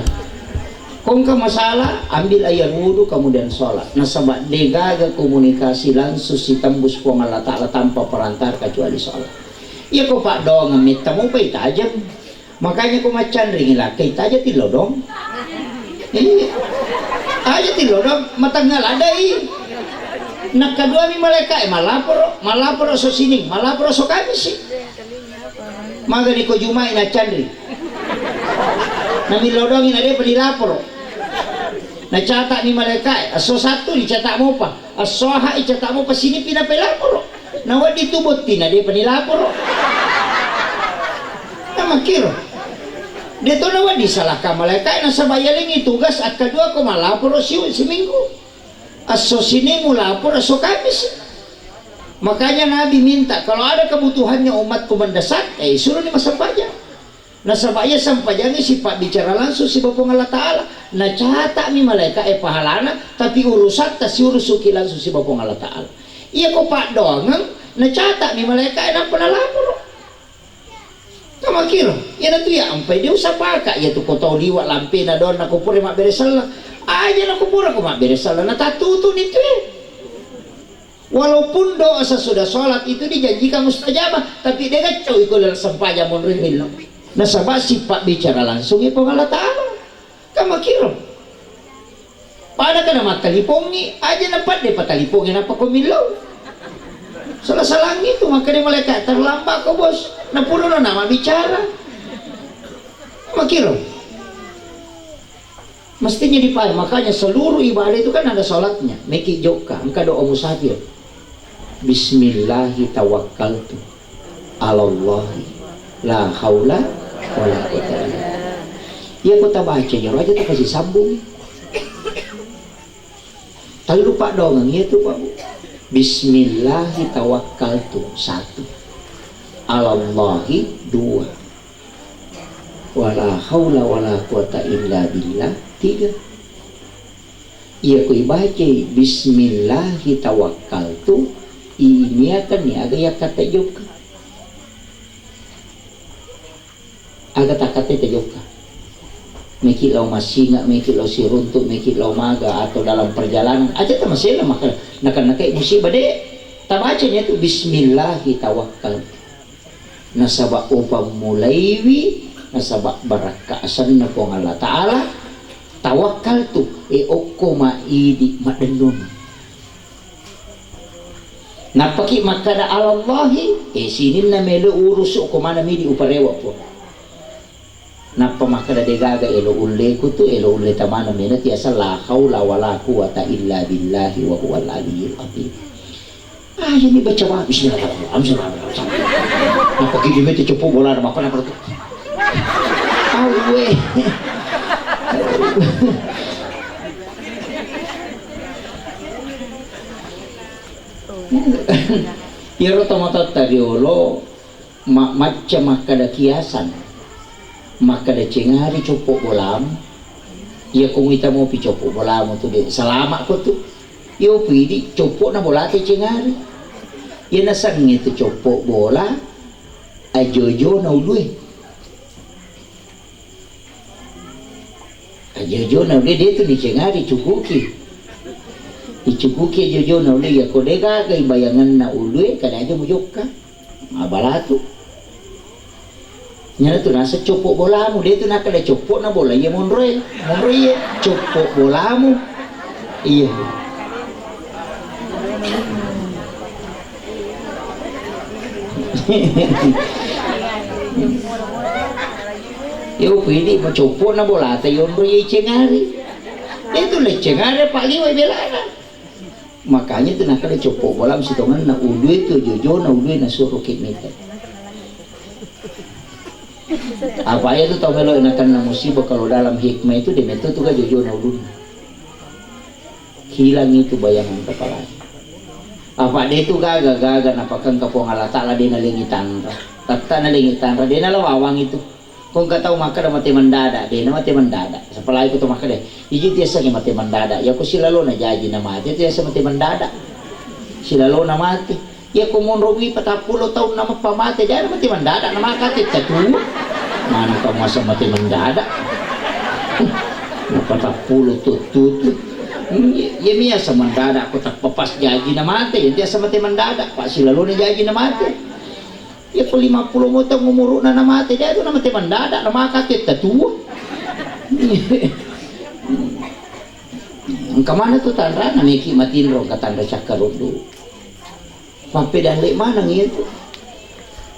kung ka masalah ambil air wudhu kemudian sholat nasabak degaga komunikasi langsung si tembus po Allah Ta'ala tanpa perantar kecuali sholat iya ko pak dong ngamit tamu pa itajam makanya ko macan ringin laki itaja tilo dong aja tilo dong matanggal ada nak kedua mi malaikat malaporo so sining malaporo so kami sih maga ni ko jumai na chandri na milodongin ada penilaporo na catak ni malaikat aso satu dicatak mo pa asoha icatak mo pa sini pinapelaporo na wadi tubot tina dia penilaporo na makiro dito na wadi salah ka malaikat na sabayaling itugas at kedua ko malaporo si minggu aso sini mo lapor aso kamis Makanya Nabi minta kalau ada kebutuhannya umatku mendesak, suruh ni masampajang. Nah sabaya sampajangnya sifat bicara langsung si Bapa Allah Ta'ala. Nah catak mi malaikat pahalana, tapi urusan tak si urusuki langsung si Bapa Allah Ta'ala. Iya kok pak doang, nah catak mi malaikat nak pernah lapor. Kamu kira, ya nanti ya sampai dia usah pakai ya tu kau tahu liwat lampe na don nak kupur mak beres salah. Aja nak kupur aku mak beres salah. Nah tak tutun itu Walaupun doa sesudah sholat itu dijanjikan mustajabah, tapi dia kacau ikut dalam sempajang monrimil. Nah sebab sifat bicara langsung itu Allah Ta'ala. Kamu kira pada kena mat telipong ni aja dapat dia patalipong yang apa kau milau salah-salah itu maka dia malaikat terlambat kau bos. Nah puluh nama bicara. Kamu kira mestinya dipahami. Makanya seluruh ibadah itu kan ada sholatnya. Meki joka engkau doa musafir. Bismillahi tawakkaltu alallahi la haula wala quwwata illa billah. Ya kota baca ya aja tak kasih sambung. Tapi lupa dong itu Pak Bu. Bismillahi tawakkaltu 1, alallahi 2, wala haula wala quwwata illa billah 3. Ia ku baca Bismillahi tawakkaltu ini akan ni agak ya kata juga agak tak kata juga mekit lau masih nggak mekit lau si runtuk mekit lau maga atau dalam perjalanan aja tak masih lah maka nak musibah deh tak bacanya tu Bismillahi tawakkal nasabak upam mulaiwi nasabak barakaasan na kong Allah Ta'ala tawakkal tu okko maidi madenun napaki makada alallahi sinin na melo urus ko mana mi di uparewa po napa makada degaga elo ulle kutu elo ulle tamana mena tiasa la haula wala quwata illa billahi wa huwal aliyyul azim. Ini baca wa bismillahirrahmanirrahim. Napa gini mete cepu bola maka napa tu awe ya rotomoto tadi lo macam makada kiasan makada cengari copok bolam ya kung ita mo pi copok bolam tu de selama ko tu yo pidi copok na bola te cengari ya nasang itu copok bola ajojo na ului ajojo na ului dia tu ni cengari cukuki icukuki jojo na uli ya kodega kay bayangan na uli kada aja mujukka abalatu nyana tu nasa copok bolamu dia tu nak kada copok na bola ya monroy ya copok bolamu iya yo pidi mo copok na bola ta yon roy cengari itu le cengari pak liwai belana makanya itu nak ada copok bolam sitongan na udui tu jojo na udui na suruh kimita apa ya tu tau melo enakan na musibah kalau dalam hikmah itu demeto tu ka jojo na udui hilang itu bayangan kepala apa dia tu gaga napakan kapong Allah Ta'ala dia nalingitan tata nalingitan dia nalawawang itu kung kataw maka na mati mandada dia na mati mandada sa palay ko to maka deh iji tiasa nga mati mandada ya ko sila lo na jaji na mati tiasa mati mandada sila lo na mati ya ko monrogi 40 tahun na mapamati dia na mati mandada na makatit tatu mana ka masa mati mandada 40 tutut ya miya sa mandada ko takpapas jaji na mati ya tiasa mati mandada pa sila lo na jaji na mati ya ko 50 mo tang umuro na namate dia tu namate mandada na makatit tatu ang kamana tu tandra na meki matinro katandra cakarudu pampedan le mana ngito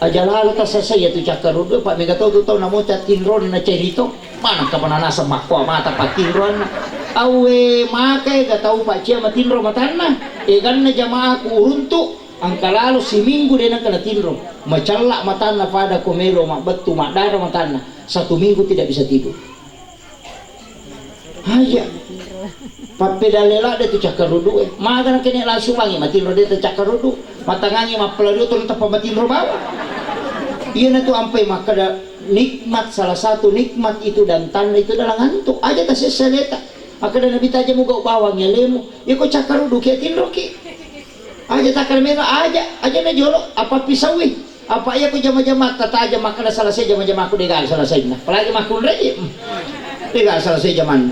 ajalala ta sa saya tu cakarudu pa mega tu tau namo catinro na cerito mana ka mananasa makwa mata patinron awe makai ga tau pa cia matinro matanna gan na jamaah ku uruntu ang kalalo si minggu dia nak kena tinro macalak matana pada komelo mak betu mak dara matana 1 minggu tidak bisa tidur aja pape dalela dia tu cakarudu maka nak kena langsung wangi matinro dia tu cakarudu matangangi mapeladu tu letak pamatin bawa. Iya na tu ampai maka da nikmat, salah satu nikmat itu dan tanda itu adalah ngantuk aja tak seseleta. Maka da nabi taja muga bawang ya lemu. Ya ko cakarudu ki tinro ki. Aja takar mena aja na jolo apa pisawi. Apa ya ko jama-jama tata aja maka da selesai jama-jama aku degal selesai na. Apalagi makun re. Degal selesai zaman.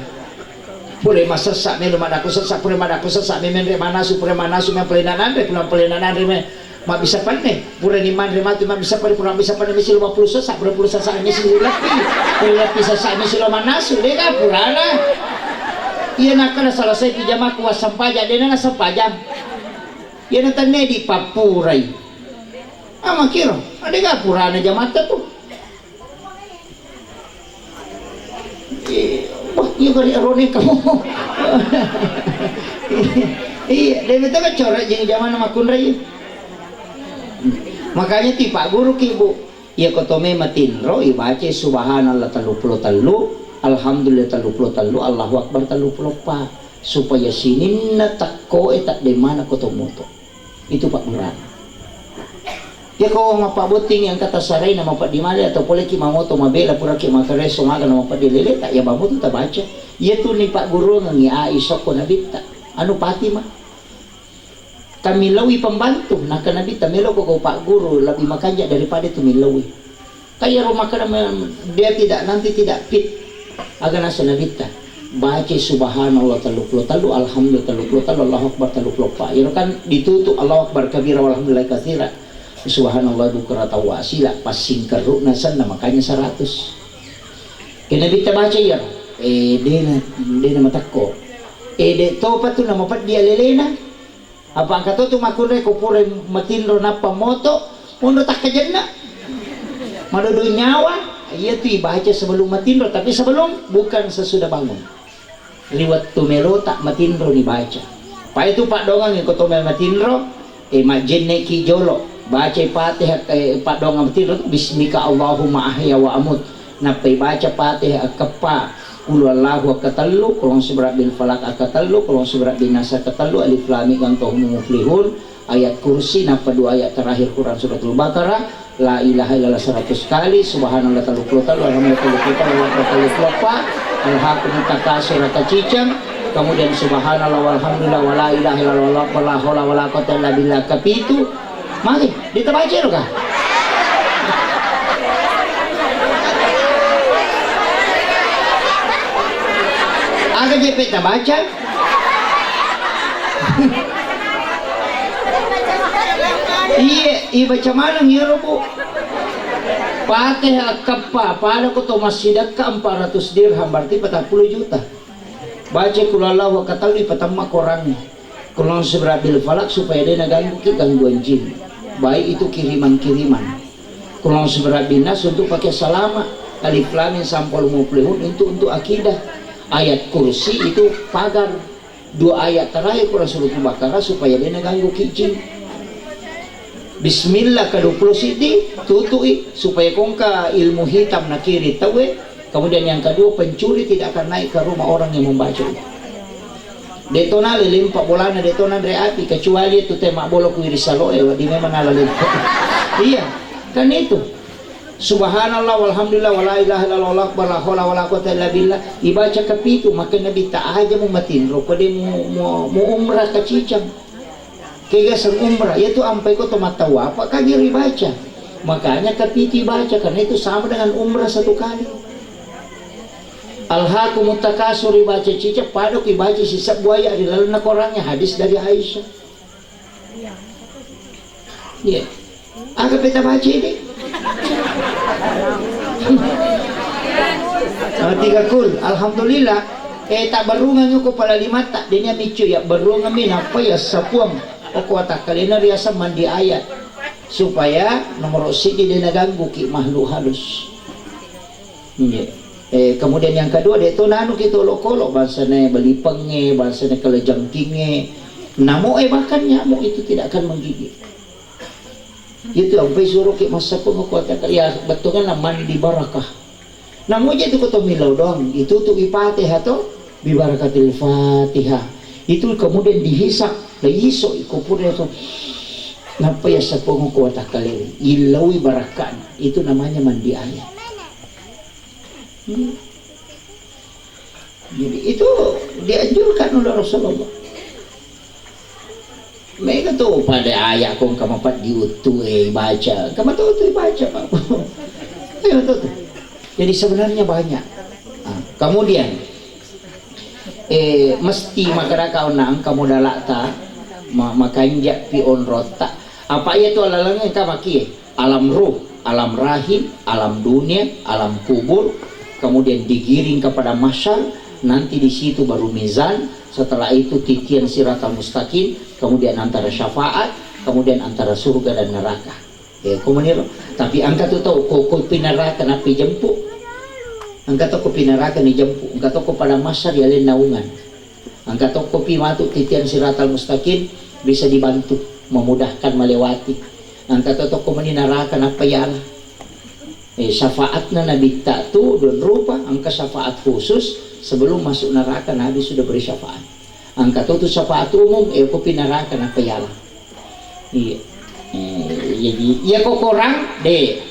Pure masasak melu madaku sesak pure madaku sesak memen re manasu pure manasu men pelenanan re me ma bisa pane pura ni man rematu ma bisa pane pura bisa pane misi 50 sesak pura sesak misi lebih sesak misi lo manasu dega purana iya nak kana selesai pijama kuas sampaja dena na sampajam iya na tanne di papurai ama kiro adega purana jamata tu wah iya kari erone kamu iya dia betul kan coret jeung zaman makun rai. Makanya ti Pak Guru ki Bu ya kotome matinro ibace subhanallah 33 alhamdulillah 33 Allahu akbar 34 supaya sininna takko etak de mana kotomoto itu Pak Guru ya kau ngapa boting yang kata sarai nama Pak Dimali atau boleh ki mamoto mabela pura ki makareso maga nama Pak Dilele tak ya bamu tu tak baca ya tu ni Pak Guru ngi Aisyah ko nabita anu pati mah kami lawi pembantu nak nabi tamelo ko Pak Guru lebih makanya daripada itu milawi kaya rumah kana dia nanti tidak fit agana sanabita baca subhanallah 33 alhamdulillah 33 Allahu akbar 34 ya kan ditutup Allahu akbar kabira walhamdulillah katsira subhanallah bukratan wa asila pas singkeru nasan makanya 100 kena kita baca ya dena matakko de topa tu nama pat dia lelena apa angkat tu makure ko pure matinro napa moto undo tak kajenna madudu nyawa iya tu ibaca sebelum matinro tapi sebelum bukan sesudah bangun liwat tumelo tak matinro dibaca pa itu Pak Dongang ko tumel matinro majenne ki jolo baca Fatihah Pak Dongang matinro bismika Allahumma ahya wa amut napai baca Fatihah kepa Kulullahu akatallu kulong subrat bin falak akatallu kulong subrat bin nasa akatallu alif lam mim kang muflihun ayat kursi napa dua ayat terakhir Quran suratul Baqarah la ilaha illallah 100 kali subhanallah 33 alhamdulillah 33 alhaqum takasur kacicang kemudian subhanallah walhamdulillah wala ilaha illallah wala haula wala quwwata illa billah kapitu mari ditabaca lo kah agak jepit tak baca iya baca mana ngiro Bu Fatihah kepa pada ko to masjidat ka 400 dirham berarti 40 juta baca kulallahu wa katali patamma Qurannya kulon surabil falak supaya dia ganggu ki gangguan jin baik itu kiriman-kiriman kulon surabil nas untuk pakai salama alif lam mim sampul muflihun itu untuk akidah ayat kursi itu pagar dua ayat terakhir Quran surah Al-Baqarah supaya dia ganggu kijing bismillah ke-20 sidi tutui supaya kongka ilmu hitam na kiri tawe kemudian yang kedua pencuri tidak akan naik ke rumah orang yang membaca detona lilimpa bolana detona dari api kecuali itu tema bolok wirisalo di memang alalimpa iya kan itu subhanallah walhamdulillah wala ilaha illallah wala haula wala quwwata illa billah ibaca kapitu maka nabi tak aja mau matinro ko de mau umrah ka cicang kaya sang umrah yaitu ampai ko tomatawa apa kanya baca makanya kapiti baca karena itu sama dengan umrah satu kali alhaqum takasur baca cicak padok ibaca sisa buaya di lalu nak orangnya hadis dari Aisyah iya agak kita baca ini tiga kul alhamdulillah tak berungang ko pala limata dinya micu ya berungang min apa ya sapuang o kuata kalina riasa mandi ayat supaya nomor sidi dia ganggu ki makhluk halus kemudian yang kedua dia tu nanu kita lokolo bahasanya beli penge bahasanya kelejang kinge namo bahkan nyamuk itu tidak akan menggigit itu sampai suruh ke masa pengukutan ya betul kan mandi barakah namun aja itu kata milau doang itu tuh Fatihah atau bibarakatil Fatihah itu kemudian dihisap dihisok ikupur itu ngapa ya sa kuota kali ilawi barakan, itu namanya mandi air. Jadi itu dianjurkan oleh Rasulullah. Mereka tuh pada ayat kong kamapat diutuh baca, kamu tuh baca pak. Ayo tuh. Jadi sebenarnya banyak. Kemudian mesti makara kau nang kamu dalakta makanja pi on rota. Apa itu alalangnya kamaki? Alam ruh, alam rahim, alam dunia, alam kubur, kemudian digiring kepada mahsyar, nanti di situ baru mizan, setelah itu titian siratal mustaqim, kemudian antara syafaat, kemudian antara surga dan neraka. Kemudian tapi angka tu tahu kok pinaraka napi jemput. Angka tu kok pinaraka ni jemput, angka tu kok pada mahsyar ya lain naungan. Angka tu kok pi matu titian siratal mustaqim bisa dibantu memudahkan melewati. Angka tu kok neraka napa ya Allah. Syafaatna Nabi tak tu dan rupa angka syafaat khusus sebelum masuk neraka Nabi sudah beri syafaat. Angka tu syafaat umum kok pi neraka napa ya Allah. Iya. Jadi ya kok korang deh.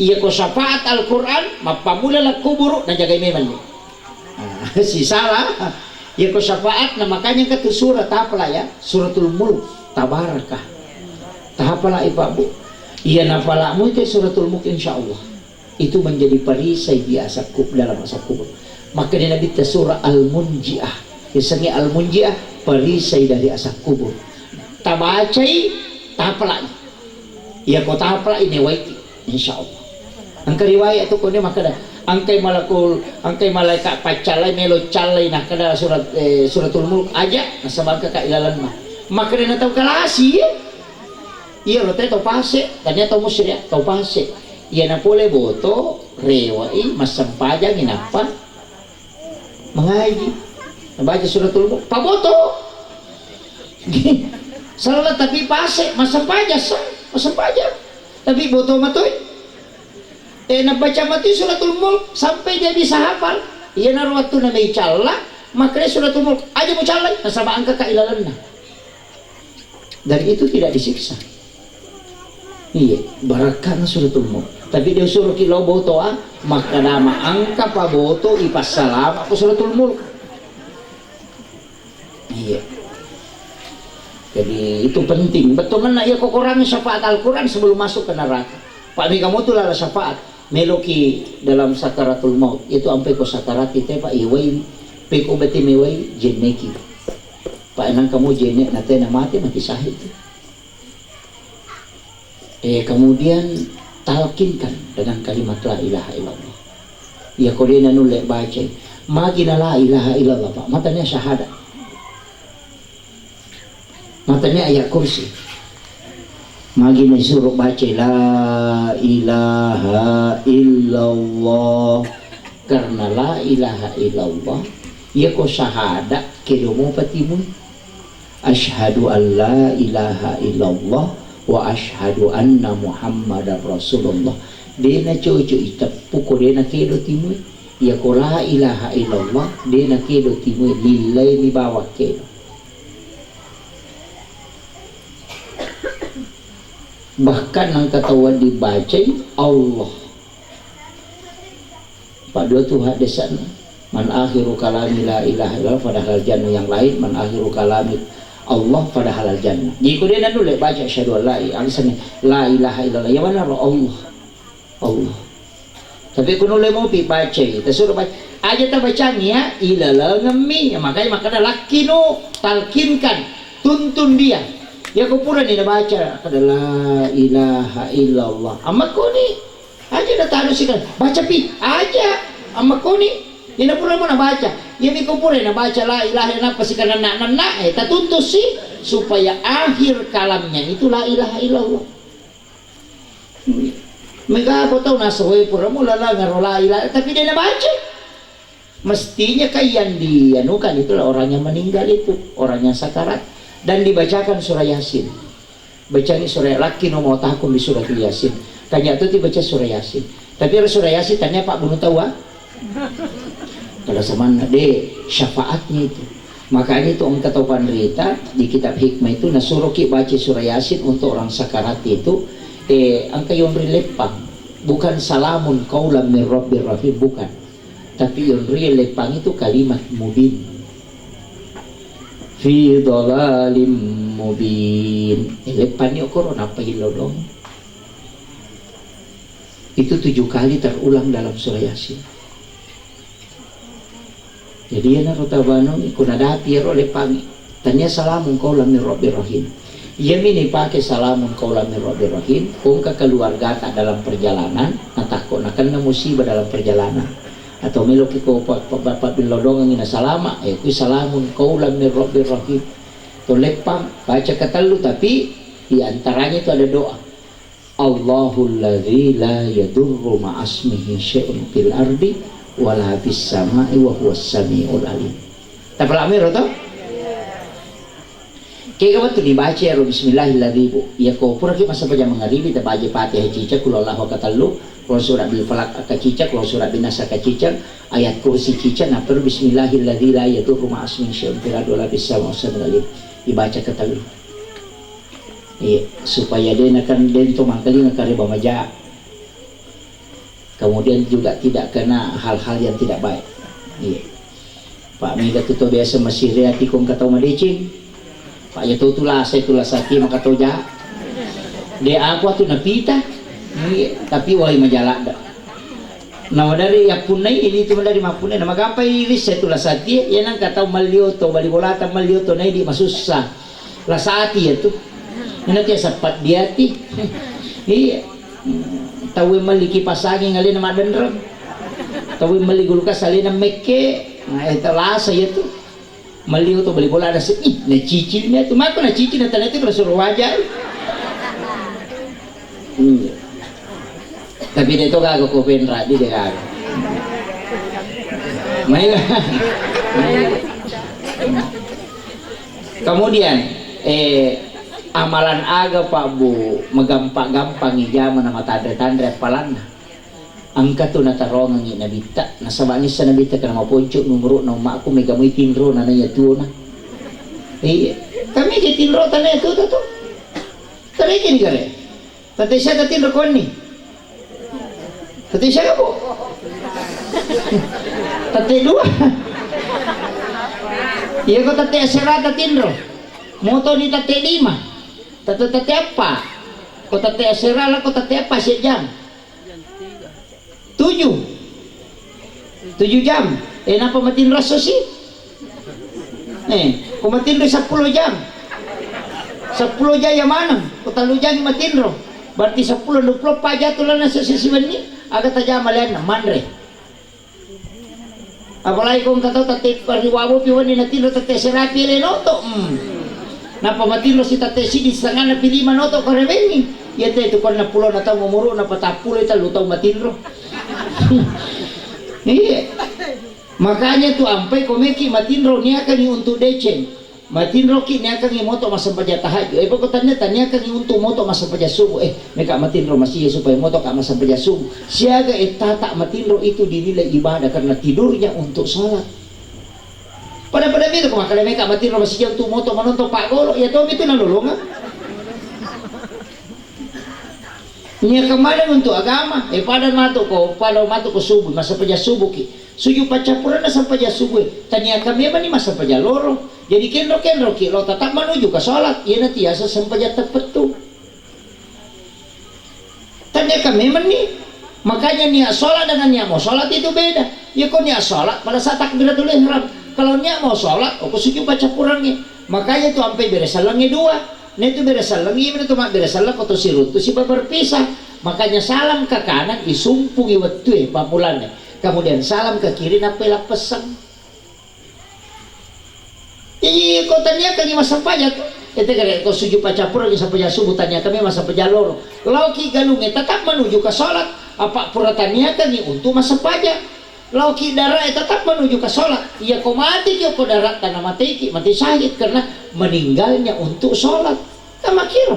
Iya kok syafaat Al-Quran mapamula lah kubur na jaga memang. Si salah. Ya kok syafaat nah makanya kata surat apalah ya, suratul mulk tabarakah. Tahapalah ibu. Iya nafalamu itu suratul mulk insyaallah. Itu menjadi perisai di asap kubur dalam asap kubur. Maka di Nabi surah Al-Munji'ah. Biasanya Al-Munji'ah perisai dari asap kubur. Tabacai tahapalah. Iya kok tahapalah ini waiki insyaallah. Angka riwayat itu kone maka dah angkai malaikat pacalai melo calai nak kada suratul mulk aja nasabang ka ilalan mah maka dia tahu kalasi iya lo tahu pase tanya tahu musyrik tahu pase iya na pole boto rewai masampaja ginapa mengaji baca suratul mulk paboto salah tapi pase masampaja tapi boto matoy nabaca mati suratul mulk sampai dia bisa hafal. Iya naruh waktu na may cala, makanya suratul mulk aja mau calai, nasama angka kailalan na. Dari itu tidak disiksa. Iya, barakah suratul mulk. Tapi dia suruh kilau boto maka nama angka pa boto ipas salam aku suratul mulk. Iya. Jadi itu penting. Betul mana ya kok orang syafaat Al-Quran sebelum masuk ke neraka. Pak ni kamu tuh lah syafaat. Meloki dalam sakaratul maut itu ampe ko sakarat kita pak iwai pe ko beti mewai jeneki pak enang kamu jenek nate na mati sahid. Kemudian talkinkan dengan kalimat la ilaha illallah. Ya kodena nulek baca magina la ilaha illallah pak matanya syahadat, matanya ayat kursi. Magi disuruh baca la ilaha illallah karena la ilaha illallah ya ko syahadat kedomo patimun asyhadu an la ilaha illallah wa asyhadu anna muhammadar rasulullah dena cojo itapu ko dena kedo timu ya ko la ilaha illallah dena kedo timu lillahi di bawah kedo. Bahkan yang ketahuan dibaca Allah Pak dua tuh hadisan man akhiru kalami la ilaha illallah pada halal jannah, yang lain man akhiru kalami Allah pada halal jannah. Jika dia dulu baca asyhadu an la ilaha illallah ya mana Allah. Tapi kuno le mau baca kita suruh baca aja tak bacanya illallah ngemi makanya laki no talkinkan tuntun dia. Ya kau pura ni dah baca adalah ilaha illallah. Amat kau ni aja dah tahu sih kan. Baca pi aja. Amat kau ni. Ina pura mana baca. Ya ni kau pura nak baca la ilaha illallah pasti kan nak tak tuntut sih supaya akhir kalamnya itu la ilaha illallah. Mereka apa tahu nasawi pura mula la ngaro la ilaha tapi dia nak baca. Mestinya kayak yang dianukan itulah orang yang meninggal itu, orang yang sakarat. Dan dibacakan surah Yasin. Bacaan surah laki no mau tahkum di surah Yasin. Tanya tu dibaca surah Yasin. Tapi surah Yasin tanya Pak Bunuh tahu Kalau sama de syafaatnya itu. Makanya itu engkau tahu panderita di kitab hikmah itu nasuruh ki baca surah Yasin untuk orang sakarat itu angka yonri lepang, bukan salamun qaulan min rabbir rahim, bukan, tapi yonri lepang itu kalimat mubin, fi dhalalim mubin. Lepan ni okor apa ilolong itu 7 kali terulang dalam surah Yasin. Jadi yana rotabano ikunadapi oleh pangi tanya salamun qaulan min rabbir rahim. Ia mini pakai salamun qaulan min rabbir rahim kung ka keluarga tak dalam perjalanan natakko nakan na musibah dalam perjalanan atau meloki ko bapak bilodong ngina salama ku salamun qaulan min rabbir rahim. To lepang baca katalu tapi di antaranya itu ada doa. Allahul ladzi la yadurru ma'asmihi syai'un fil ardi wala bis sama'i wa huwas samiul alim. Tak pelamir atau? Kaya kamu tu dibaca ya bismillahirrahmanirrahim. Ya kau pura kita masa baca mengaribi tak baca Fatihah cicak kul Allahu katalu, kul surat bil falaq cicak, kul surat bin nas cicak, ayat kursi cicak. Nah perlu bismillahirrahmanirrahim la yadurru ma'asmihi syai'un fil ardi wala bis sama'i wa huwas samiul alim. Dibaca katalu. Iya, supaya dia akan dento mangkali ngakari bamaja. Kemudian juga tidak kena hal-hal yang tidak baik. Iya. Pak Mega tu biasa masih reati kong katau madecing. Pak ya tu tulah saya tulah sakit maka tau jah. Dia aku tu napita. Iya. Tapi wahai majalah dah. Nama dari yapunai ini tu dari mapunai. Nama gapai iris saya tulah sakit. Ya nang katau malioto bali bolata malioto nai di masusah. Lah saati ya tu. Nanti sapat dia ti. Iya. Tawi mali kipas angin ngalina madendrem, tawi mali gulukas alina meke, nah itu lasa ya tu, mali itu beli bola ada sih, na cicilnya tu, mak na cicil na tanah itu kalau suruh wajar, tapi dia tu kagak kopen radi dia kagak, main, kemudian amalan aga Pak Bu megampang-gampang ijaman nama tandre-tandre palana angka tu natarongan ni nabita nasabani sa nabita kana maponcok numero na umaku megamoy tinro na nanya tuo na kami ke tinro tanay tu taray kini kare tatay siya ka tinro kon ni tatay siya ka po tatay dua iya ko tatay asirata tinro moto ni tatay 5 Tete apa? Kau tete asera lah, kau tete apa sih jam? 7 jam. Napa matin rasa sih? Kau matin 10 jam. 10 jam yang mana? Kau talu jam matin ro. Berarti 10-20 pajak tu lah nasi sesiwan ni. Agak tajam malian mandre. Apalagi kau kata tete pariwawo piwan ni natin ro tete asera pilih noto. Napa matino si tatesi di setengah na pilih manoto karebengi ya itu kon na pulo na tao mumuro na patapulo ita lutaw matinro iya makanya tu ampai komeki matinro niya kan untuk decen matinro ki niya kan moto masampaja tahaju pagkatanya tanya kan untuk moto masampaja subuh meka matinro masih supaya moto ka masampaja subuh siaga tata matinro itu dinilai ibadah karena tidurnya untuk sholat. Pada itu kumakala mereka mati rumah si jam tu moto menonton Pak Golo ya tuh itu nalulungan nya kemarin untuk agama pada matu ko subuh masa paja subuh ki suju pacapuran na sampai paja subuh tanya kami apa nih masa paja loro jadi kenro ki lo tetap menuju ke sholat ya nanti asa sampai paja tepat tuh tanya kami nih makanya niat sholat dengan niat mau sholat itu beda ya kok niat sholat pada saat takbiratul ihram kalau niat mau sholat, aku suka baca kurangnya. Makanya tuh sampai beresalangnya 2. Nah itu beresalangnya, itu mak beresalang atau sirut itu sih berpisah. Makanya salam ke kanan disumpungi waktu papulannya. Kemudian salam ke kiri napelah pesan. Iya, kau tanya kami masa pajak. Itu kan kau suju baca kurang sampai subuh tanya kami masa pejaloro. Lauki galungnya tetap menuju ke sholat. Apa pura tanya kami untuk masa pajak. Lauki darah tetap menuju ke sholat. Ya kau mati kau darah tanah mati syahid karena meninggalnya untuk sholat. Kama kira.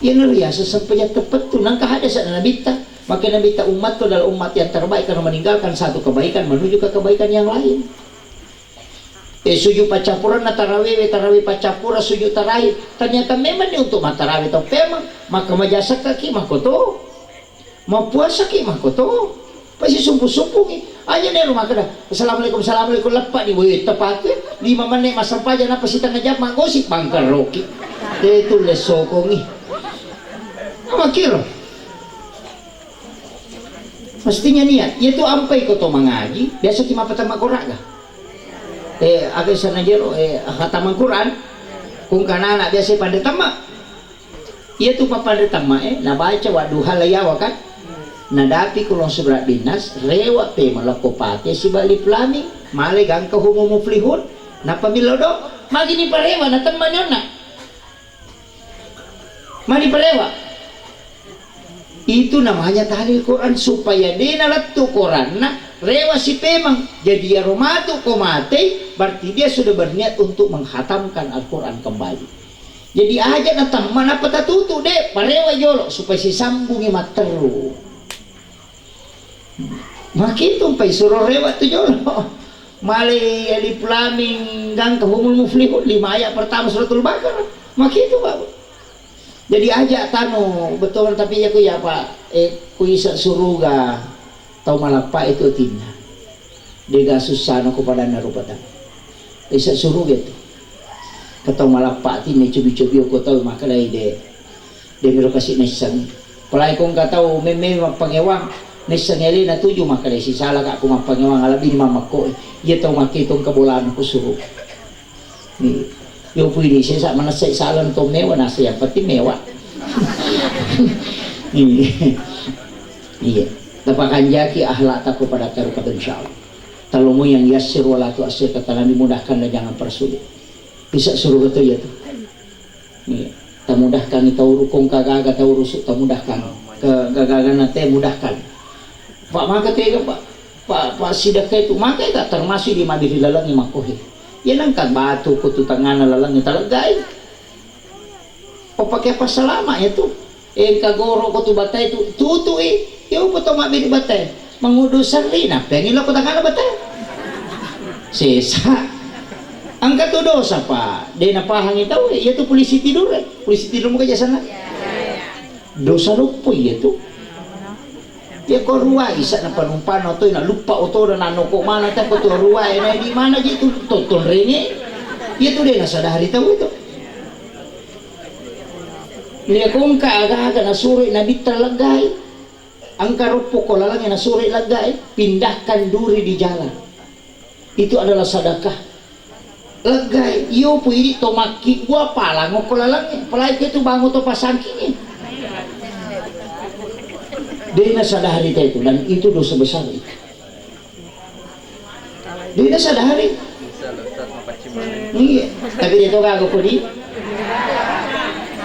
Ya neriasa sampai tepat tu nangka ada sa nabita. Maka nabita umat tu adalah umat yang terbaik karena meninggalkan satu kebaikan menuju ke kebaikan yang lain. sujud pacampuran na tarawih pacapura sujud tarawih ternyata memang ni untuk matarawih tau memang maka majasa kaki makoto mapuasa ki makoto pasti sumpu-sumpu ni aja nih rumah kada assalamualaikum lepak di woi tepat 5 menit masampai aja napa si tengah jam magosip bangkar roki itu lesoko ni amakiro mestinya niat yaitu ampai ko to mengaji biasa kima pertama korak agak sana jero khataman Quran kung kana anak biasa pada tamak iya tu pada tamak na baca wa duha layawa kan na dapi kulong seberat binas rewa pe malakopate si bali plami male gang ka humo muflihun na pamilodo magini parewa na teman na mari parewa itu namanya tahlil Quran supaya dia nalattu Quran nah rewa si pemang jadi aromatu komate berarti dia sudah berniat untuk menghatamkan Al-Quran kembali jadi aja na teman apa tatutu deh parewa jolo supaya si sambungi materu makin tumpai suruh rewa tu jolo mali di Plaming gang kahumul muflihun 5 ayat pertama suratul Baqarah makin itu Pak jadi aja tanu betul tapi ya ku ya Pak ku isa suruga tau malapa itu tina dega susah aku pada narupata isa suruga itu katau malapa tina cubi-cubi aku tahu makalai de mero kasih nesang palai kong katau meme mapangewang nesang eli na tuju makalai si salah ka aku mapangewang alabi ni mamako iya tau makitong kabolaan ko suruh ni yo pwede siya sa manasay salan to mewa nasa yan pati mewa iya tapakan jaki ahlak takut pada tarukat insyaallah talomo yang yasir wala tu asir kata Nabi mudahkan dan jangan persulit bisa suruh betul ya tuh iya tak mudahkan itu urukong kagaga tau rusuk tak mudahkan kegagagan nate mudahkan pak maka tega pak sidaka itu maka tak termasuk di madiri lalang yang makohi ya nangkat batu kutu tangan lalang yang talagay o pakai apa selama ya tuh kagoro kutu batay itu tutu yung po tumabili batay mangudusan rin pengen lo ko tangan batay sisa ang katudosa pa di napahang itaw iya tuh polisi tidur mo kaya sana dosa lupo iya tuh ya ko ruway isa na panumpano to na lupa o to na nano ko mana ta ko to ruway na di mana di to ton rini iya tuh dia nasa dahari taw ito niya kung kaaga na suri na bitralagay ang karupok ko lalang na suri lagay pindahkan duri di jalan itu adalah sedekah lagay iyo pwede tomaki gua palang ko lalang palay itu bango to pasangking dia na sadahari itu dan itu dosa besar dia na sadahari iya tapi dito gago ko di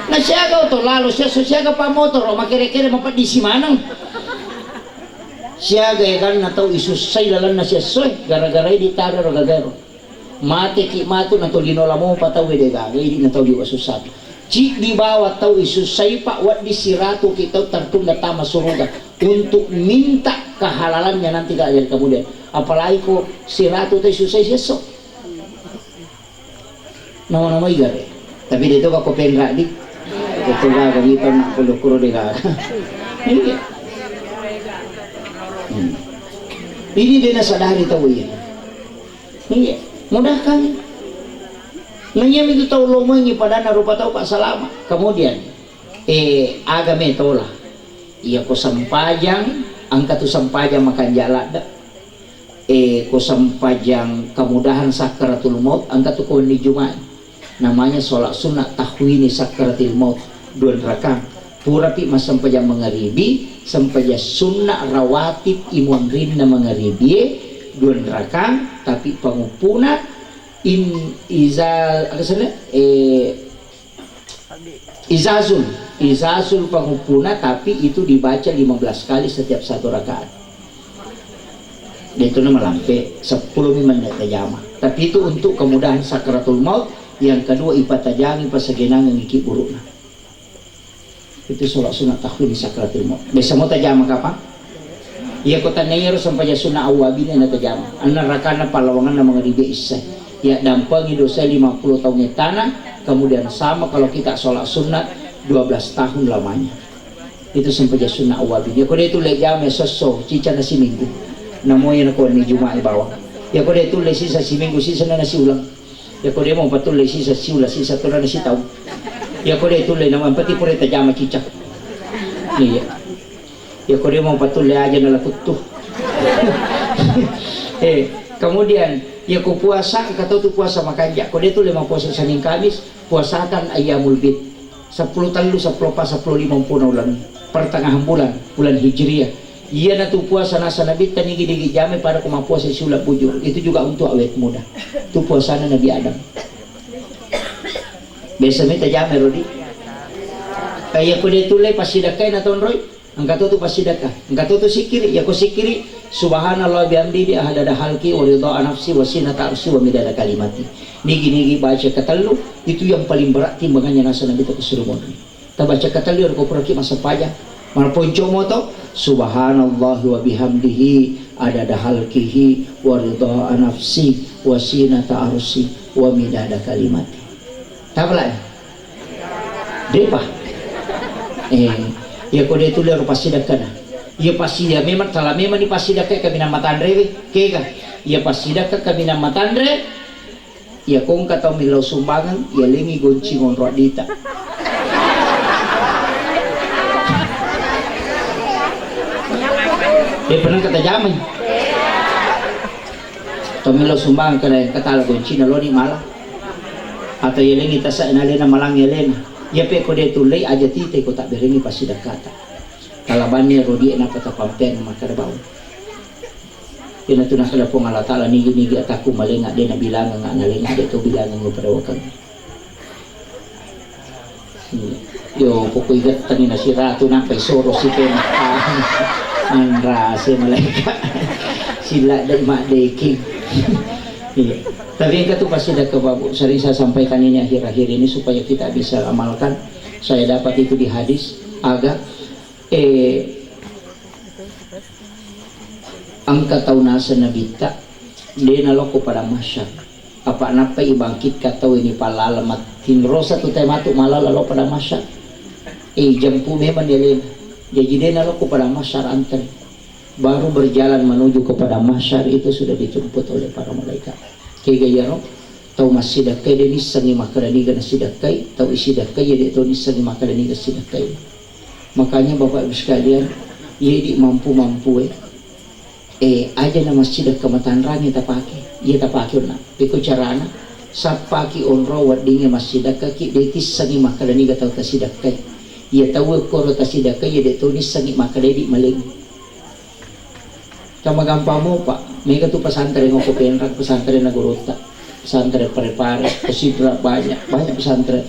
na siya to lalo siya pa motor o makire-kire mapat di simanang siya gaya kan na tau isusay lalan na siya soy gara-gara di tara ro gagaro mati ki mato na to linola mo patawi de gaga hindi na tau di wasusat ci di bawah tau isusay pa wat di siratu kita tertunda tama suruga untuk minta kehalalannya nanti kalian kemudian apalagi ko siratu tau isusay siya so nama-nama igare tapi dito ka ko pengra di ito gaga dito na kulukuro de gaga ini dia nasadari tahu ya ini mudahkan nanya itu tahu lomongi pada narupa tahu pak salama kemudian agame tola iya ko sampajang angka tu sampajang makan jalada ko sampajang kemudahan sakaratul maut angka tu ko ni Jumat namanya sholat sunat tahwini sakaratul maut 2 rakaat purapi mas sampajang mengaribi sampajang sunnah rawatib imun rinna mengaribi 2 rakaat tapi pangupuna izazul pangupuna tapi itu dibaca 15 kali setiap 1 rakaat itu nama lampe 10 menit tajama tapi itu untuk kemudahan sakaratul maut yang kedua ipatajangi pasagenangan iki burukna itu sholat sunat tahwini sakaratul maut bisa mau tajama kapan iya kota nayero sampai sunah awabin na tajama anak rakana palawangan na mga ribe isa ya dampangi dosa 50 tahun tanah, kemudian sama kalau kita sholat sunat 12 tahun lamanya. Itu sampai sunnah awabi. Ya kode itu le jame soso cica nasi minggu. Namonya na ko ni Jumat bawah. Ya kode itu le sisa si minggu sisa na nasi ulang. Ya kode mo patul le sisa si ulang sisa to na nasi tahu. Ya kode itu le naman pati pure ta jama cica. Iya. Ya kode mo patul le aja na lakutuh. Kemudian ya ku puasa kata tu puasa makan jak. Kode itu le mau puasa Senin Kamis, puasakan ayamul bid. 10 talu 10 pas 10 50 ulang. Pertengahan bulan Hijriah. Iya na tu puasa nasa nabi tani gidi jame pada kuma puasa sulap bujur. Itu juga untuk awet muda. Tu puasa Nabi Adam. Biasa minta jame rodi. Kayak kode tule pasidakai na ton roy. Angkat tu pasidakai. Angkat tu sikiri. Ya ko sikiri. Subhanallah bihamdihi ahadada halki wa ridha nafsi wa sinata arsi wa midada kalimati. Nigi baca katalu itu yang paling berat timbangannya nasa nabi tak kesuruh. Ta baca katalu ko peraki masa pajak. Mal ponco moto subhanallah wa bihamdihi adada halkihi wa ridha nafsi wa sinata arsi wa midada kalimati. Tabla. Depa. Ya ko dia tu le pasti dakana. Ya pasti ya memang salah memang ni pasti dakka kami nama tandre ke ka. Ya pasti dakka kami nama tandre. Ya kong kata milau sumbangan ya lengi gonci ngonro dita. Dia pernah kata jamin. Tomilo sumbangan kena kata gonci na loni malah. Atau ya lengi tasa na lena malang ya lena. Ya pe ko de tulay aja tite ko tak berengi pasti dakata. Kalabani rodi na kata pampen maka da bau. Kena tu nak pong Allah Taala nigi ataku malenga dia na bilang nga nalenga dia tu bilang ngo pada wakan. Yo pokok igat tani na si ratu na kay soro si ken. Ang rasa malaikat. Sila dan mak deki. Iya. Tapi yang itu pasti ada kebabu. Sering saya sampaikan ini akhir-akhir ini supaya kita bisa amalkan. Saya dapat itu di hadis agak angka taunasa nabita dia naloko pada masyar apa napa ibangkit katau ini pala alamat hinrosa tu tematu malah lalu pada masyar jampu memang dia lena jadi dia naloko pada masyar antar baru berjalan menuju kepada masyar itu sudah dijemput oleh para malaikat kaya gaya no tau masih dakai dia nisangi makaraniga nasi dakai tau isi dakai dia tau nisangi makaraniga nasi dakai. Makanya Bapak Ibu sekalian ia di mampu-mampu aja na masjid kematan rangi tapake ia tapake na piko carana sapaki onro wadinge masjid kaki detis sangi makalani gatau tasidakai ia tahu koro tasidakai ia detonis sangi makaledi maling kama gampamo Pak mega tu pesantren ngoko penrak pesantren nagorota pesantren prepare kesidra banyak pesantren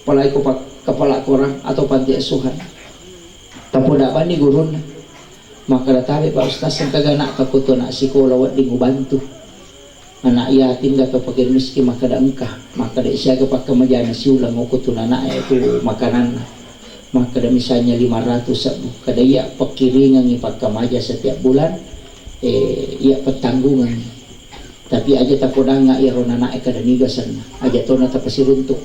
palai ko kepala korang atau panti asuhan tapo dapat ni gurun maka databi Pak Ustaz yang kagak nak kakuto nak sekolah wad di bantu anak yatim atau fakir miskin maka dah engkah maka dah siaga pakai majana si ulang ngukuto anak itu makanan maka dah misalnya 500 sabu kada ia pakiringan ni pakai maja setiap bulan ia petanggungan tapi aja tapodanga ia rona anak kada nigasan aja to na tapasiruntuk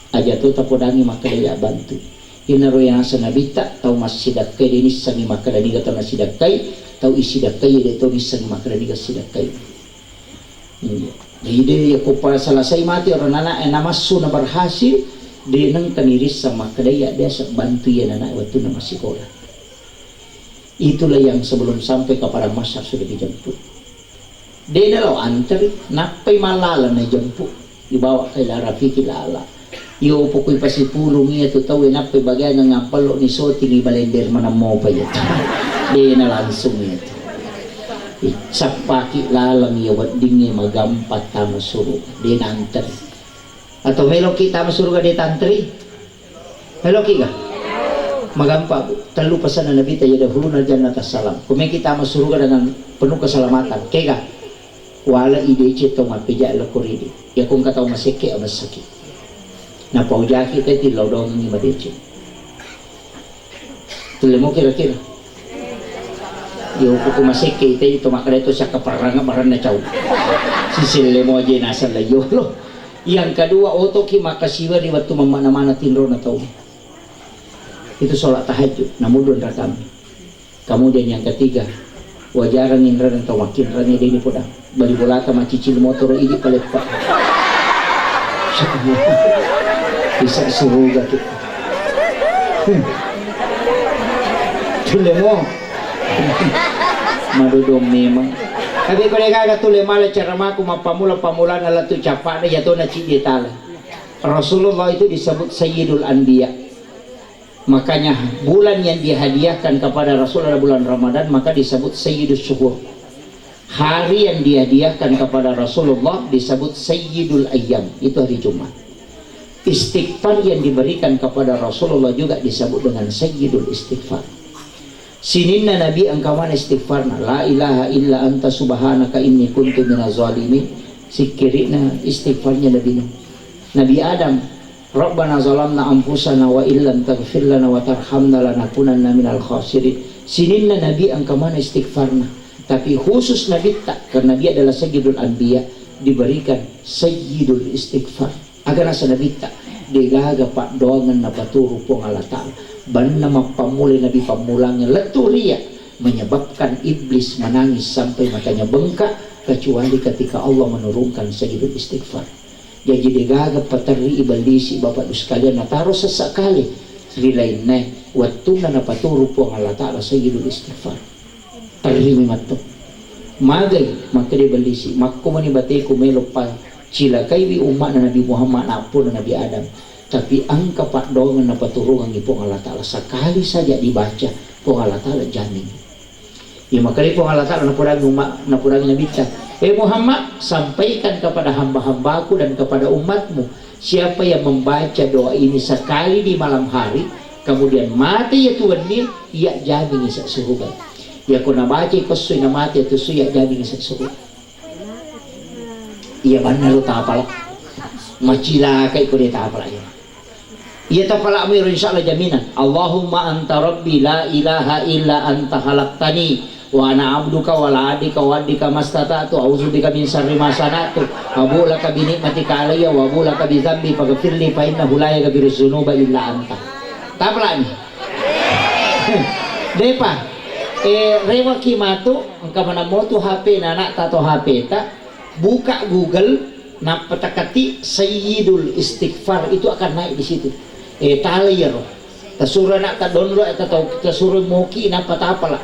aja to tapodangi maka dia bantu inaro yang sanabita tau masidakai dia nisangi maka dani gata masidakai tau isidakai dia tau nisangi maka dani gasidakai jadi dia kupa selesai mati orang anak nama suna berhasil dia nang taniris sama kedaya dia bantu ya anak waktu nama sekolah itulah yang sebelum sampai kepada masyarakat sudah dijemput dia dah antar napai malala na jemput dibawa ke Rafiki lala yo pokoknya pasti pulung itu tahu enak bagian ng ngapalo ni soti ni balender mana mo pa yun di na langsung itu sapaki lalang yo wading magampat tama suru di nanter atau melo kita masuru ka di tantri melo kita magampa telu pesan na nabi tayo dahulu na jannat salam kung kita masuru ka dengan penuh keselamatan kega wala ide cito mapija lakoridi ya kung kataw masike abasaki na paujaki kita tilaw daw ng madeci. Tuloy mo kira-kira. Yung ko kumasik kita ito makara ito sa kaparanga maran na chow. sisile mo aja nasa layolo. Yang kedua, otoki makasiwa di waktu mana-mana tinro na tau. Itu sholat tahajud, namudon rakam. Kemudian yang ketiga, wajaran indra dan tawakin rani ini podang. Bali bolata macicil motor ini palet pak. Bisa suruga kita. Tulemo. Madudong memang. Tapi kalau kagak tulema cara maku mapamula na latu capa na yato na cidetala. Rasulullah itu disebut Sayyidul Anbiya. Makanya bulan yang dihadiahkan kepada Rasulullah bulan Ramadan maka disebut Sayyidus Syuhur. Hari yang dihadiahkan kepada Rasulullah disebut Sayyidul Ayyam, itu hari Jumat. Istighfar yang diberikan kepada Rasulullah juga disebut dengan Sayyidul Istighfar. Sininna Nabi angkaman istighfarna, la ilaha illa anta subhanaka inni kuntu minaz zalimin. Sikirina istighfarnya Nabi Adam, Rabbana zalamna anfusana wa illam taghfir lana wa tarhamna lanakunanna minal khasirin. Sininna Nabi angkaman istighfarna. Tapi khusus Nabi tak, karena dia adalah Sayyidul Anbiya, diberikan Sayyidul Istighfar. Agar nasa Nabi tak digaga pak doangan na baturu pong Allah Ta'ala. Ban nama pamuli Nabi pamulangnya leturia menyebabkan iblis menangis sampai matanya bengkak, kecuali ketika Allah menurunkan Sayyidul Istighfar. Jadi digaga patari ibalisi bapak sekalian nataruh sesekali rilainnya waktu na paturu pong Allah Ta'ala Sayyidul Istighfar. Tarimi mato magay makade balisi makko manibate ko melo pa cila kay bi umat na Nabi Muhammad apo na Nabi Adam. Tapi angka pak dongan na paturungan ipong Allah Ta'ala sekali saja dibaca pong Allah Ta'ala jamin. Ya makanya pong Allah Ta'ala napurangi Nabi ta, Muhammad, sampaikan kepada hamba-hambaku dan kepada umatmu, siapa yang membaca doa ini sekali di malam hari kemudian mati ya Tuhan dia, ia jamin isa surga. Ya kuna baca kosoy na mati itu suya jamin isa surga. Iya mana lu tapala macila kay ko di tapala ya. Iya tapala mo insyaallah jaminan. Allahumma anta rabbi la ilaha illa anta khalaqtani wa ana abduka wa la adika wa adika mastata'tu a'udzubika min syarri ma sana'tu wa laka bi ni'matika alayya wa laka bi dzambi faghfirli fa innahu la yaghfiru dzunuba illa anta. Tapala ni. Depa rewa kimatu engka mana moto HP nana tato HP ta buka Google na patakati Sayyidul Istighfar itu akan naik di situ. Talayar tasura nak ta download atau tasura moki na patapala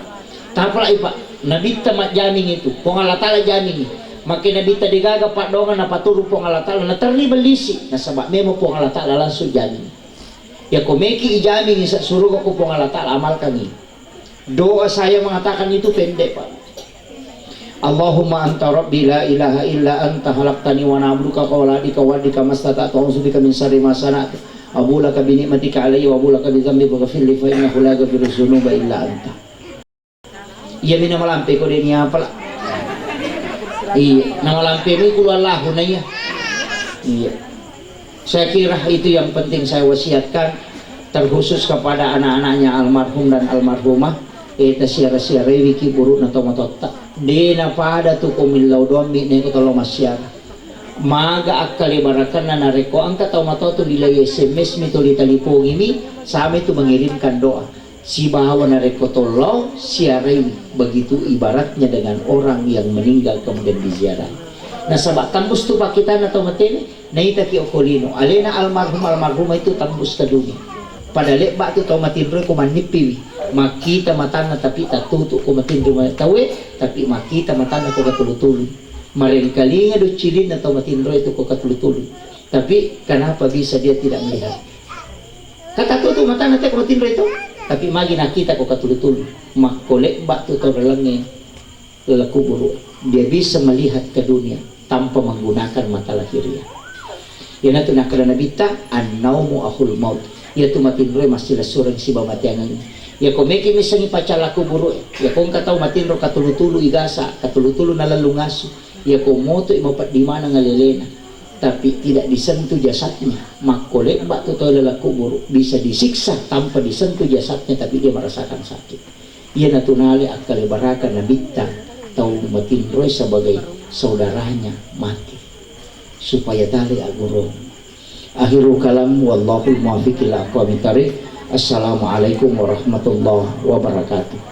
tapala ipa nabi ta jamin itu pong Allah Ta'ala jamin makin nabi ta digaga pak dongan na paturu pong Allah Ta'ala na terli belisi na sabab memo pong Allah Ta'ala langsung jamin ya komeki ijamin sa suruh ko pong Allah Ta'ala amalkan ini. Doa saya mengatakan itu pendek pak. Allahumma anta rabbi la ilaha illa anta khalaqtani wa ana abduka wa la adika wa adika mastata'tu a'udzubika min syarri ma sana'tu abu laka bi ni'matika alayya wa abu laka bi dzambi faghfir li fa innahu la yaghfiru dzunuba illa anta. Iya mina malampe ko din niya pala. Iya, na malampe mi kulallahu na iya. Iya. Saya kira itu yang penting saya wasiatkan terkhusus kepada anak-anaknya almarhum dan almarhumah. Siara-siara wiki buruk na tomatotta dena pada tu komillau dombi ne ko tolo masyara maga akali barakan na nareko angka tomatoto nilai SMS mito litalipungi mi sami tu mengirimkan doa si bahawa nareko tolo siara ini begitu ibaratnya dengan orang yang meninggal kemudian diziarah. Nah sabak tembus tu pakitan atau matene na itaki okolino alena almarhumah itu tembus ke dunia pada lebak tu tomatin ko manipiwi makita matana tapi tak tutup ko matindu tawe tapi makita matana ko katulutulu maren kalinga do cilin atau matindro itu ko katulutulu tapi kenapa bisa dia tidak melihat kata tutup matana ko matindro itu tapi magi nakita ko katulutulu makolek bak tu torelange lelaku buru dia bisa melihat ke dunia tanpa menggunakan mata lahiriah. Ya na tunakala nabita an-naumu akhul maut ya tu matindro masih lasurang si bamatiangan ya komeki misangi pacalaku buru ya kung kataw matinro katulutulu igasa katulutulu nalalungaso ya komoto imapat di mana ngalelena tapi tidak disentuh jasadnya makolek bak tu lelaku buru bisa disiksa tanpa disentuh jasadnya tapi dia merasakan sakit. Ia natunali akal barakan nabita tau matinro sebagai saudaranya mati supaya tali agurung. Akhirul kalam wallahul muwaffiq ila aqwamit thariq. Assalamualaikum warahmatullahi wabarakatuh.